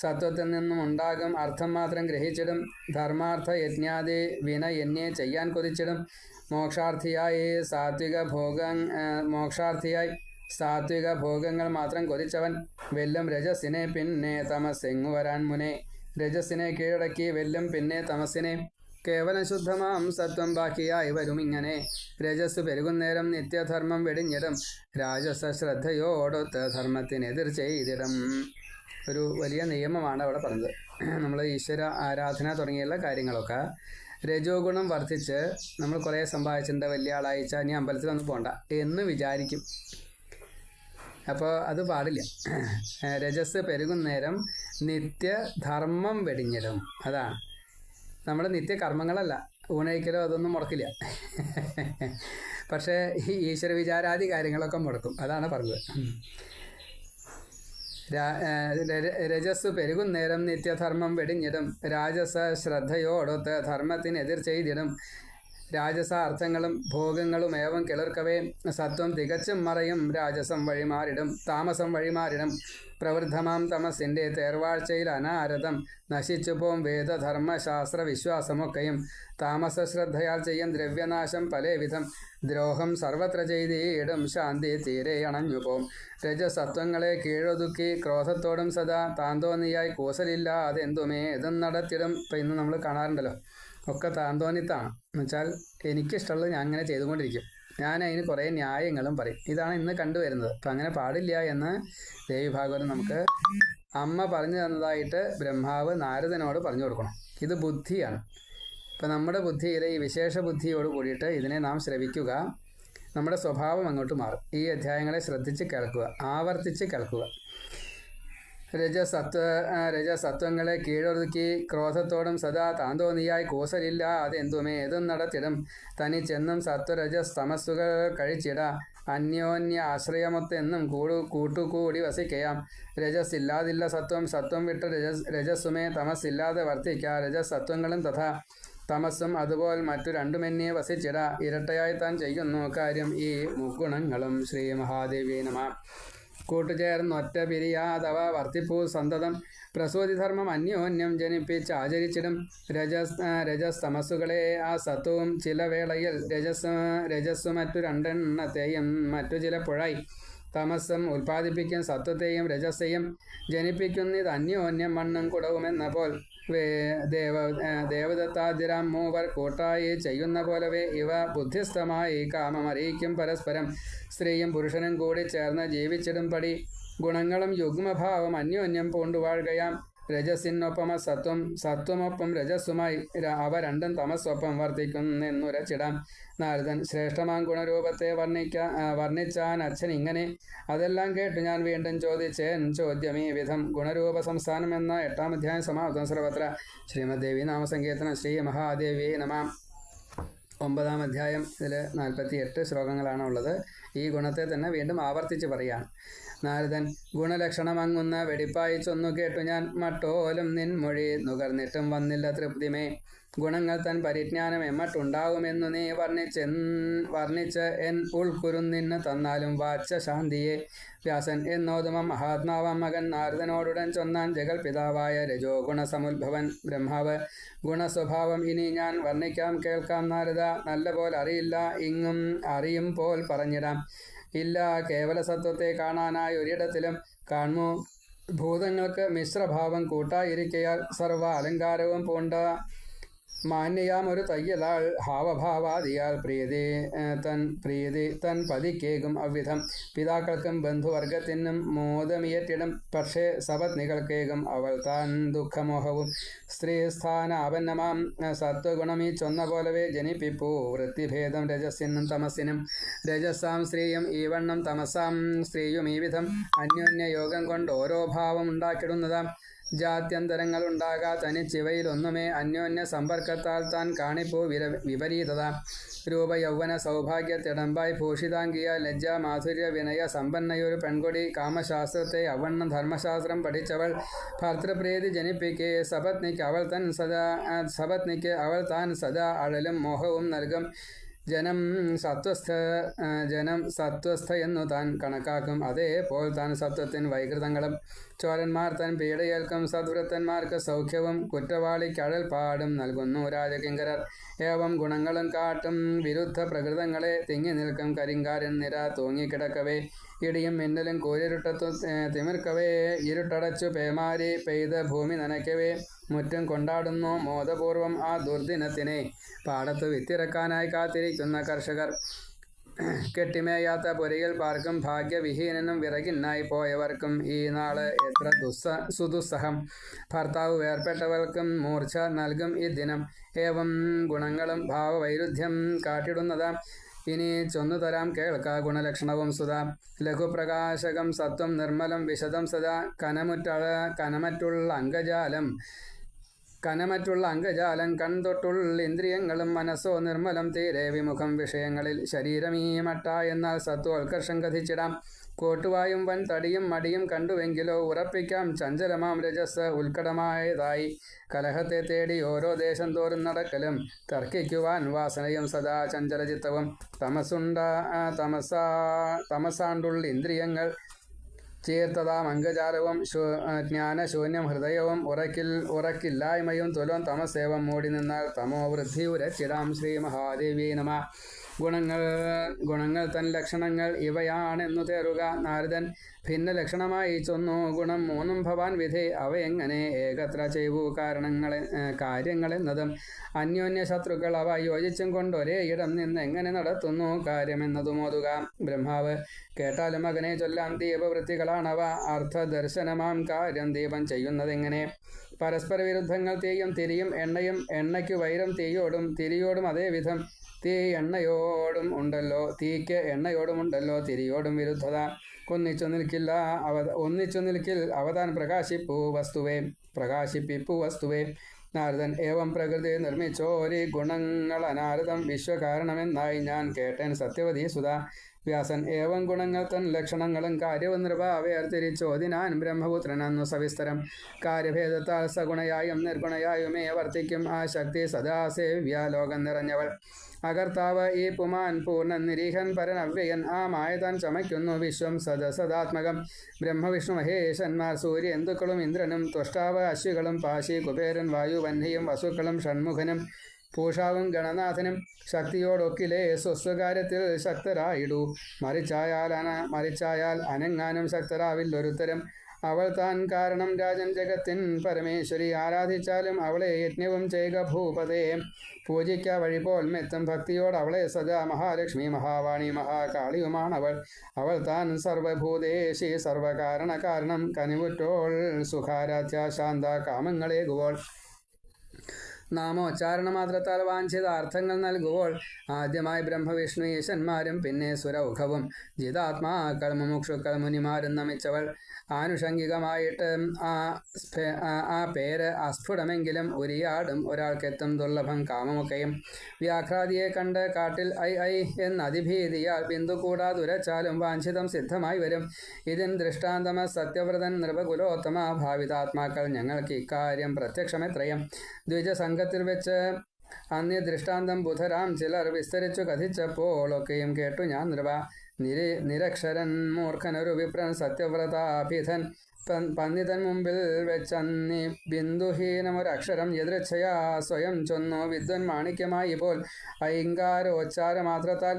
സത്വത്തിൽ നിന്നും ഉണ്ടാകും അർത്ഥം മാത്രം ഗ്രഹിച്ചിടും. ധർമാർത്ഥ യജ്ഞാദി വിനയന്യെ ചെയ്യാൻ കൊതിച്ചിടും. മോക്ഷാർത്ഥിയായി സാത്വിക ഭോഗങ്ങൾ മാത്രം കൊതിച്ചവൻ വെല്ലും രജസിനെ, പിന്നെ തമസ്സെങ്ങു വരാൻ മുനേ. രജസിനെ കീഴടക്കി വെല്ലും പിന്നെ തമസിനെ. കേവലം ശുദ്ധമാം സത്വം ബാക്കിയായി വരുമിങ്ങനെ. രജസ് പെരുകുന്നേരം നിത്യധർമ്മം വെടിഞ്ഞിടും. രാജസ ശ്രദ്ധയോടൊത്ത് ധർമ്മത്തിനെതിർ ചെയ്തിടും. ഒരു വലിയ നിയമമാണ് അവിടെ പറഞ്ഞത്. നമ്മൾ ഈശ്വര ആരാധന തുടങ്ങിയുള്ള കാര്യങ്ങളൊക്കെ രജോ ഗുണം വർദ്ധിച്ച് നമ്മൾ കുറേ സമ്പാദിച്ചിട്ടുണ്ട്, വലിയ ആളായിച്ചാൽ ഇനി അമ്പലത്തിലൊന്നും പോകണ്ട എന്ന് വിചാരിക്കും. അപ്പോൾ അത് പാടില്ല. രജസ് പെരുകുന്നേരം നിത്യധർമ്മം വെടിഞ്ഞിടും. അതാണ് നമ്മുടെ നിത്യകർമ്മങ്ങളല്ല. ഊണഴിക്കലോ അതൊന്നും മുടക്കില്ല. പക്ഷേ ഈ ഈശ്വര വിചാരാദി കാര്യങ്ങളൊക്കെ മുടക്കും. അതാണ് പറഞ്ഞത്. രജസ് പെരുകുന്നേരം നിത്യധർമ്മം വെടിഞ്ഞിടും. രാജസ ശ്രദ്ധയോടൊത്ത് ധർമ്മത്തിനെതിർ ചെയ്തിടും. രാജസ അർത്ഥങ്ങളും ഭോഗങ്ങളും ഏവം കിളിർക്കവേ സത്വം തികച്ചും മറയും. രാജസം വഴിമാറിടും, താമസം വഴിമാറിടും. പ്രവൃദ്ധമാം തമസിൻ്റെ തേർവാഴ്ചയിൽ അനാരതം നശിച്ചുപോം വേദധർമ്മശാസ്ത്ര വിശ്വാസമൊക്കെയും. താമസ ശ്രദ്ധയാൽ ചെയ്യും ദ്രവ്യനാശം പലവിധം. ദ്രോഹം സർവത്ര ചെയ്തിടും, ശാന്തി തീരെ അണഞ്ഞുപോം. രജസത്വങ്ങളെ കീഴൊതുക്കി ക്രോധത്തോടും സദാ താന്തോന്നിയായി കൂസലില്ലാതെന്തുമേ ഇതും നടത്തിടും. ഇപ്പം ഇന്ന് നമ്മൾ കാണാറുണ്ടല്ലോ, ഒക്കെ താന്തോന്നിത്താണ്. എന്നുവെച്ചാൽ എനിക്കിഷ്ടമുള്ളത് ഞാൻ അങ്ങനെ ചെയ്തുകൊണ്ടിരിക്കും. ഞാൻ അതിന് കുറേ ന്യായങ്ങളും പറയും. ഇതാണ് ഇന്ന് കണ്ടുവരുന്നത്. അപ്പം അങ്ങനെ പാടില്ല എന്ന് ദേവി ഭാഗവതം നമുക്ക് അമ്മ പറഞ്ഞു തന്നതായിട്ട് ബ്രഹ്മാവ് നാരദനോട് പറഞ്ഞു കൊടുക്കണം. ഇത് ബുദ്ധിയാണ്. ഇപ്പം നമ്മുടെ ബുദ്ധിയിലെ ഈ വിശേഷ ബുദ്ധിയോട് കൂടിയിട്ട് ഇതിനെ നാം ശ്രവിക്കുക. നമ്മുടെ സ്വഭാവം അങ്ങോട്ട് മാറും. ഈ അധ്യായങ്ങളെ ശ്രദ്ധിച്ച് കേൾക്കുക, ആവർത്തിച്ച് കേൾക്കുക. രജസത്വങ്ങളെ കീഴൊതുക്കി ക്രോധത്തോടും സദാ താന്തോന്നിയായി കൂസലില്ല അതെന്തുമേ ഏതും നടത്തിടും. തനിച്ചെന്നും സത്വരജസ് തമസ്സുകൾ കഴിച്ചിട. അന്യോന്യ ആശ്രയമൊത്തെന്നും കൂട്ടുകൂടി വസിക്കയാം. രജസ്സില്ലാതില്ല സത്വം, സത്വം വിട്ട് രജസ്സുമേ തമസ്സില്ലാതെ വർത്തിക്ക. രജസത്വങ്ങളും തഥാ തമസ്സും അതുപോൽ മറ്റു രണ്ടുമെന്നെ വസിച്ചിട. ഇരട്ടയായി താൻ ചെയ്യുന്നു കാര്യം ഈ മുഗുണങ്ങളും. ശ്രീ മഹാദേവി നമ. കൂട്ടുചേർന്നൊറ്റ പിരിയാതവ വർത്തിപ്പൂ സന്തതം. പ്രസൂതിധർമ്മം അന്യോന്യം ജനിപ്പിച്ച് ആചരിച്ചിടും. രജസ് തമസ്സുകളെ ആ സത്വവും ചില വേളയിൽ രജസ്സു മറ്റു രണ്ടെണ്ണത്തെയും മറ്റു ചിലപ്പോഴായി തമസ്സും ഉൽപ്പാദിപ്പിക്കും സത്വത്തെയും രജസ്സെയും ജനിപ്പിക്കുന്നിത് അന്യോന്യം മണ്ണും കുടവുമെന്ന പോൽ. ദേവദത്താതിരാം മൂവർ കൂട്ടായി ചെയ്യുന്ന പോലവേ ഇവ ബുദ്ധിസ്ഥമായി കാമമറിയിക്കും പരസ്പരം. സ്ത്രീയും പുരുഷനും കൂടി ചേർന്ന് ജീവിച്ചിടും പടി. ഗുണങ്ങളും യുഗ്മഭാവം അന്യോന്യം പൂണ്ടുവാഴുകയാം. രജസ്സിനൊപ്പമ സത്വം, സത്വമൊപ്പം രജസ്സുമായി അവ രണ്ടും തമസ്സൊപ്പം വർദ്ധിക്കുന്നെന്നുരച്ചിടാം. നാരദൻ ശ്രേഷ്ഠമാം ഗുണരൂപത്തെ വർണ്ണിച്ചാൻ അച്ഛൻ ഇങ്ങനെ. അതെല്ലാം കേട്ടു ഞാൻ വീണ്ടും ചോദിച്ചേൻ ചോദ്യമീ വിധം. ഗുണരൂപ സംസ്ഥാനം എന്ന 8-ാം അധ്യായം സമാപ്തം. സർവത്ര ശ്രീമദ്ദേവി നാമസങ്കീർത്തനം. ശ്രീ മഹാദേവി നമ. 9-ാം അധ്യായം. ഇതിൽ 48 ശ്ലോകങ്ങളാണ് ഉള്ളത്. ഈ ഗുണത്തെ തന്നെ വീണ്ടും ആവർത്തിച്ച് പറയുകയാണ്. നാരദൻ ഗുണലക്ഷണമങ്ങുന്ന വെടിപ്പായി ചൊന്നു കേട്ടു ഞാൻ. മട്ടോലും നിൻമൊഴി നുകർന്നിട്ടും വന്നില്ല തൃപ്തിമേ. ഗുണങ്ങൾ തൻ പരിജ്ഞാനം എമ്മട്ടുണ്ടാവുമെന്നു നീ വർണ്ണിച്ച് എൻ ഉൾക്കുരുന്നിന്ന് തന്നാലും വാച്ച ശാന്തിയെ. വ്യാസൻ എന്നോതുമ മഹാത്മാവാം മകൻ നാരദനോടുടൻ ചൊന്നാൻ ജഗൽപിതാവായ രജോ ഗുണസമുദ്ഭവൻ ബ്രഹ്മാവ്. ഗുണസ്വഭാവം ഇനി ഞാൻ വർണ്ണിക്കാം കേൾക്കാം നാരദ. നല്ല പോൽ അറിയില്ല ഇങ്ങും അറിയും പോൽ പറഞ്ഞിടാം. ഇല്ല കേവല സത്വത്തെ കാണാനായി ഒരിടത്തിലും കാൺമു. ഭൂതങ്ങൾക്ക് മിശ്രഭാവം കൂട്ടായിരിക്കയാൽ സർവ അലങ്കാരവും പൂണ്ട മാന്യയാം ഒരു തയ്യലാൾ ഹാവഭാവാദിയാൽ പ്രീതി തൻ പതിക്കേകും അവ്വിധം. പിതാക്കൾക്കും ബന്ധുവർഗത്തിനും മോദമിയറ്റിടും. പക്ഷേ സപത്നികൾക്കേകും അവൾ താൻ ദുഃഖമോഹവും. സ്ത്രീസ്ഥാനാപന്നമാം സത്വഗുണമീ ചൊന്ന പോലവേ ജനിപ്പിപ്പൂ. വൃത്തിഭേദം രജസ്സിനും തമസ്സിനും. രജസ്സാം സ്ത്രീയും ഈ വണ്ണം തമസാം സ്ത്രീയും ഈ വിധം. അന്യോന്യ യോഗം കൊണ്ട് ഓരോ ഭാവം ഉണ്ടാക്കിടുന്നതാം. ജാത്യന്തരങ്ങൾ ഉണ്ടാകാ തനിച്ചിവയിലൊന്നുമേ അന്യോന്യ സമ്പർക്കത്താൽ താൻ കാണിപ്പൂ വിപരീതത. രൂപയൗവന സൗഭാഗ്യത്തിടമ്പായി ഭൂഷിതാംഗിയ ലജ്ജ മാധുര്യ വിനയ സമ്പന്നയൊരു പെൺകൊടി. കാമശാസ്ത്രത്തെ അവണ്ണം ധർമ്മശാസ്ത്രം പഠിച്ചവൾ. ഭർത്തൃപ്രീതി ജനിപ്പിക്കെ സപത്നിക്ക് അവൾ താൻ സദാ അഴലും മോഹവും നൽകും. ജനം സത്വസ്ഥ എന്നു താൻ കണക്കാക്കും. അതേപോൽ താൻ സത്വത്തിൻ വൈകൃതങ്ങളും. ചോരന്മാർ തൻ പീഡയേൽക്കും. സദ്വൃത്തന്മാർക്ക് സൗഖ്യവും. കുറ്റവാളിക്കഴൽ പാടും നൽകുന്നു രാജകിങ്കരർ. ഏവം ഗുണങ്ങളും കാട്ടും വിരുദ്ധ പ്രകൃതങ്ങളെ. തിങ്ങി നിൽക്കും കരിങ്കാരൻ നിര തൂങ്ങിക്കിടക്കവേ. ഇടിയും മിന്നലും കൂരിരുട്ടത്തു തിമിർക്കവേ. ഇരുട്ടടച്ചു പേമാരി പെയ്ത് ഭൂമി നനയ്ക്കവേ. മുറ്റം കൊണ്ടാടുന്നു മോദപൂർവം ആ ദുർദിനത്തിനെ. പാടത്ത് വിത്തിറക്കാനായി കാത്തിരിക്കുന്ന കർഷകർ. കെട്ടിമേയാത്ത പുരയിൽ പാർക്കും ഭാഗ്യവിഹീനനും വിറകിനായി പോയവർക്കും ഈ നാള് എത്ര സുദുസ്സഹം. ഭർത്താവ് വേർപെട്ടവർക്കും മൂർച്ഛ നൽകും ഈ ദിനം. ഏവം ഗുണങ്ങളും ഭാവവൈരുദ്ധ്യം കാട്ടിടുന്നതാം. ഇനി ചൊന്നു തരാം കേൾക്ക ഗുണലക്ഷണവും സുതാ. ലഘുപ്രകാശകം സത്വം നിർമ്മലം വിശദം സദാ. കനമറ്റുള്ള അംഗജാലം കൺതൊട്ടുള്ള ഇന്ദ്രിയങ്ങളും. മനസ്സോ നിർമ്മലം തീരെ വിമുഖം വിഷയങ്ങളിൽ. ശരീരമീ മട്ട എന്നാൽ സത്വോത്കർഷം കഥിച്ചിടാം. കോട്ടുവായും വൻ തടിയും മടിയും കണ്ടുവെങ്കിലോ ഉറപ്പിക്കാം ചഞ്ചലമാം രജസ് ഉത്കടമായതായി. കലഹത്തെ തേടി ഓരോ ദേശം തോറും നടക്കലും. തർക്കിക്കുവാൻ വാസനയും സദാ ചഞ്ചലചിത്തവും. തമസാണ്ടുള്ള ഇന്ദ്രിയങ്ങൾ ചേർത്തതാം അംഗജാലവും. ജ്ഞാനശൂന്യം ഹൃദയവും. ഉറക്കില്ലായ്മയും തുലോം തമസേവം മൂടി നിന്നാൽ തമോ വൃദ്ധി ഉരച്ചിടാം. ശ്രീ മഹാദേവി നമ. ഗുണങ്ങൾ തൻ ലക്ഷണങ്ങൾ ഇവയാണെന്നു തേറുക. നാരദൻ ഭിന്ന ലക്ഷണമായി ചൊന്നു. ഗുണം മൂന്നും ഭവാൻ വിധേ. അവയെങ്ങനെ ഏകത്ര ചെയ്വൂ കാര്യങ്ങളെന്നതും. അന്യോന്യ ശത്രുക്കൾ അവ യോജിച്ചും കൊണ്ട് ഒരേ ഇടം നിന്ന് എങ്ങനെ നടത്തുന്നു കാര്യമെന്നതും ഓതുക. ബ്രഹ്മാവ് കേട്ടാലും മകനെ ചൊല്ലാം. ദീപവൃത്തികളാണവ. അർത്ഥദർശനമാം കാര്യം ദീപം ചെയ്യുന്നതെങ്ങനെ. പരസ്പര വിരുദ്ധങ്ങൾ തീയും തിരിയും എണ്ണയും. എണ്ണയ്ക്കു വൈരം തീയോടും തിരിയോടും അതേവിധം. തീക്ക് എണ്ണയോടും ഉണ്ടല്ലോ തിരിയോടും വിരുദ്ധത. ഒന്നിച്ചു നിൽക്കിൽ അവതാൻ പ്രകാശിപ്പിപ്പു വസ്തുവേ. നാരദൻ ഏവം പ്രകൃതി നിർമ്മിച്ചോരി ഗുണങ്ങൾ അനാരദം വിശ്വകാരണമെന്നായി ഞാൻ കേട്ടൻ സത്യവതി സുത. വ്യാസൻ ഏവം ഗുണങ്ങൾ തൻ ലക്ഷണങ്ങളും കാര്യവും വേർതിരിച്ചോതിനാൻ ബ്രഹ്മപുത്രനെന്നു സവിസ്തരം. കാര്യഭേദത്താൽ സഗുണയായും നിർഗുണയായുമേ വർത്തിക്കും ആ ശക്തി സദാ സേവ്യ ലോകം നിറഞ്ഞവൾ. അകർത്താവ് ഈ പുമാൻ പൂർണ്ണൻ നിരീഹൻ പരൻ അവ്യയൻ. ആ മായ താൻ ചമയ്ക്കുന്നു വിശ്വം സദാത്മകം. ബ്രഹ്മവിഷ്ണു മഹേശന്മാർ സൂര്യേന്ദുക്കളും ഇന്ദ്രനും. ത്വഷ്ടാവ് അശ്വികളും പാശി കുബേരൻ വായുവന്ഹിയും വസുക്കളും ഷൺമുഖനും പൂഷാവും ഗണനാഥനും. ശക്തിയോടൊക്കിലേ സ്വസ്വകാര്യത്തിൽ ശക്തരായിടൂ. മറിച്ചായാൽ അനങ്ങാനും ശക്തരാവില്ലൊരുത്തരും. അവൾ താൻ കാരണം രാജൻ ജഗത്തിൻ പരമേശ്വരി. ആരാധിച്ചാലും അവളെ യജ്ഞവും ചെയ്യുക ഭൂപതേ. പൂജിക്ക വഴിപോൽ മെത്തും ഭക്തിയോട് അവളെ സദാ. മഹാലക്ഷ്മി മഹാവാണി മഹാകാളിയുമാണവൾ. അവൾ താൻ സർവഭൂതേശി സർവകാരണം. കനിവുറ്റോൾ സുഖാരാധ്യ ശാന്ത കാമങ്ങളേകുവോൾ. നാമോച്ചാരണ മാത്രത്താൽ വാഞ്ചിത അർത്ഥങ്ങൾ നൽകുവോൾ. ആദ്യമായി ബ്രഹ്മവിഷ്ണു ഈശന്മാരും പിന്നെ സുരൗഖവും. ജിതാത്മാക്കൾ മുമുക്ഷുക്കൾ മുനിമാരും നമിച്ചവൾ. ആനുഷംഗികമായിട്ട് ആ പേര് അസ്ഫുടമെങ്കിലും ഉരിയാടും ഒരാൾക്കെത്തും ദുർലഭം കാമമൊക്കെയും. വ്യാഘ്രാദിയെ കണ്ട് കാട്ടിൽ ഐ എന്നതിഭീതിയാൽ ബിന്ദു കൂടാതുരച്ചാലും വാഞ്ചിതം സിദ്ധമായി വരും. ഇതിൻ ദൃഷ്ടാന്തമ സത്യവ്രതൻ നൃപകുലോത്തമ ഭാവിതാത്മാക്കൾ ഞങ്ങൾക്ക് ഇക്കാര്യം പ്രത്യക്ഷമെത്രയും. ദ്വിജസംഘ സംഘത്തിൽ വെച്ച് അന്യ ദൃഷ്ടാന്തം ബുധരാം ചിലർ വിസ്തരിച്ചു കഥിച്ചപ്പോൾ ഒക്കെയും കേട്ടു ഞാൻ നൃപ. നിരക്ഷരൻ മൂർഖനൊരു വിപ്രൻ സത്യവ്രതാഭിധൻ പന്നിതൻ മുമ്പിൽ വെച്ചന്നി ബിന്ദുഹീനമൊരക്ഷരം എതിർച്ഛയാ സ്വയം ചൊന്നു വിദ്വൻ മാണിക്യമായി പോൽ ഐങ്കാരോച്ചാരമാത്രത്താൽ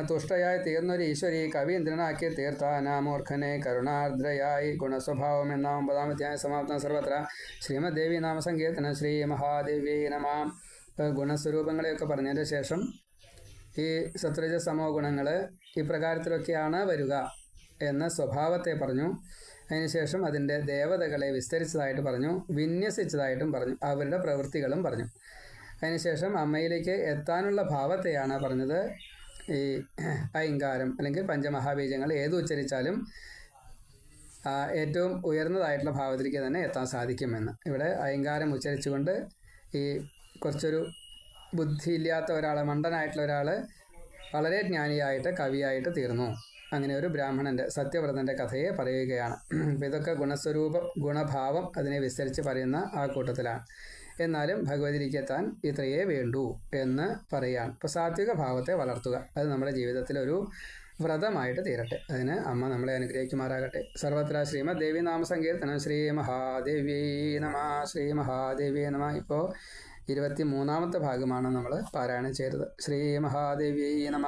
തുഷ്ടയായി തീർന്നൊരു ഈശ്വരി കവീന്ദ്രനാക്കി തീർത്ഥാനാമൂർഖനെ കരുണാർദ്രയായി. ഗുണസ്വഭാവം എന്ന 9-ാം അധ്യായം സമാപ്തം. സർവത്ര ശ്രീമദ് ദേവി നാമസങ്കീർത്തനം. ശ്രീ മഹാദേവി നമ. ഗുണസ്വരൂപങ്ങളെയൊക്കെ പറഞ്ഞതിന് ശേഷം ഈ സത്വരജ സമോ ഗുണങ്ങൾ ഇപ്രകാരത്തിലൊക്കെയാണ് വരിക എന്ന സ്വഭാവത്തെ പറഞ്ഞു. അതിനുശേഷം അതിൻ്റെ ദേവതകളെ വിസ്തരിച്ചതായിട്ട് പറഞ്ഞു, വിന്യസിച്ചതായിട്ടും പറഞ്ഞു, അവരുടെ പ്രവൃത്തികളും പറഞ്ഞു. അതിനുശേഷം അമ്മയിലേക്ക് എത്താനുള്ള ഭാവത്തെയാണ് പറഞ്ഞത്. ഈ ഐങ്കാരം അല്ലെങ്കിൽ പഞ്ചമഹാബീജങ്ങൾ ഏത് ഉച്ചരിച്ചാലും ഏറ്റവും ഉയർന്നതായിട്ടുള്ള ഭാവത്തിലേക്ക് തന്നെ എത്താൻ സാധിക്കുമെന്ന്. ഇവിടെ ഐങ്കാരം ഉച്ചരിച്ചുകൊണ്ട് ഈ കുറച്ചൊരു ബുദ്ധിയില്ലാത്ത ഒരാൾ, മണ്ടനായിട്ടുള്ള ഒരാൾ വളരെ ജ്ഞാനിയായിട്ട് കവിയായിട്ട് തീർന്നു. അങ്ങനെ ഒരു ബ്രാഹ്മണൻ്റെ സത്യവ്രതൻ്റെ കഥയെ പറയുകയാണ്. അപ്പോൾ ഇതൊക്കെ ഗുണഭാവം അതിനെ വിസ്തരിച്ച് പറയുന്ന ആ കൂട്ടത്തിലാണ്. എന്നാലും ഭഗവതിയിലേക്ക് എത്താൻ ഇത്രയേ വേണ്ടൂ എന്ന് പറയുകയാണ്. ഇപ്പോൾ സാത്വിക ഭാവത്തെ വളർത്തുക, അത് നമ്മുടെ ജീവിതത്തിലൊരു വ്രതമായിട്ട് തീരട്ടെ. അതിന് അമ്മ നമ്മളെ അനുഗ്രഹിക്കുമാറാകട്ടെ. സർവത്ര ശ്രീമദ് ദേവി നാമസങ്കീർത്തനം. ശ്രീ മഹാദേവി നമ. ശ്രീ മഹാദേവി നമ. ഇപ്പോൾ 23-ാമത്തെ ഭാഗമാണ് നമ്മൾ പാരായണം ചെയ്തത്. ശ്രീ മഹാദേവി നമ.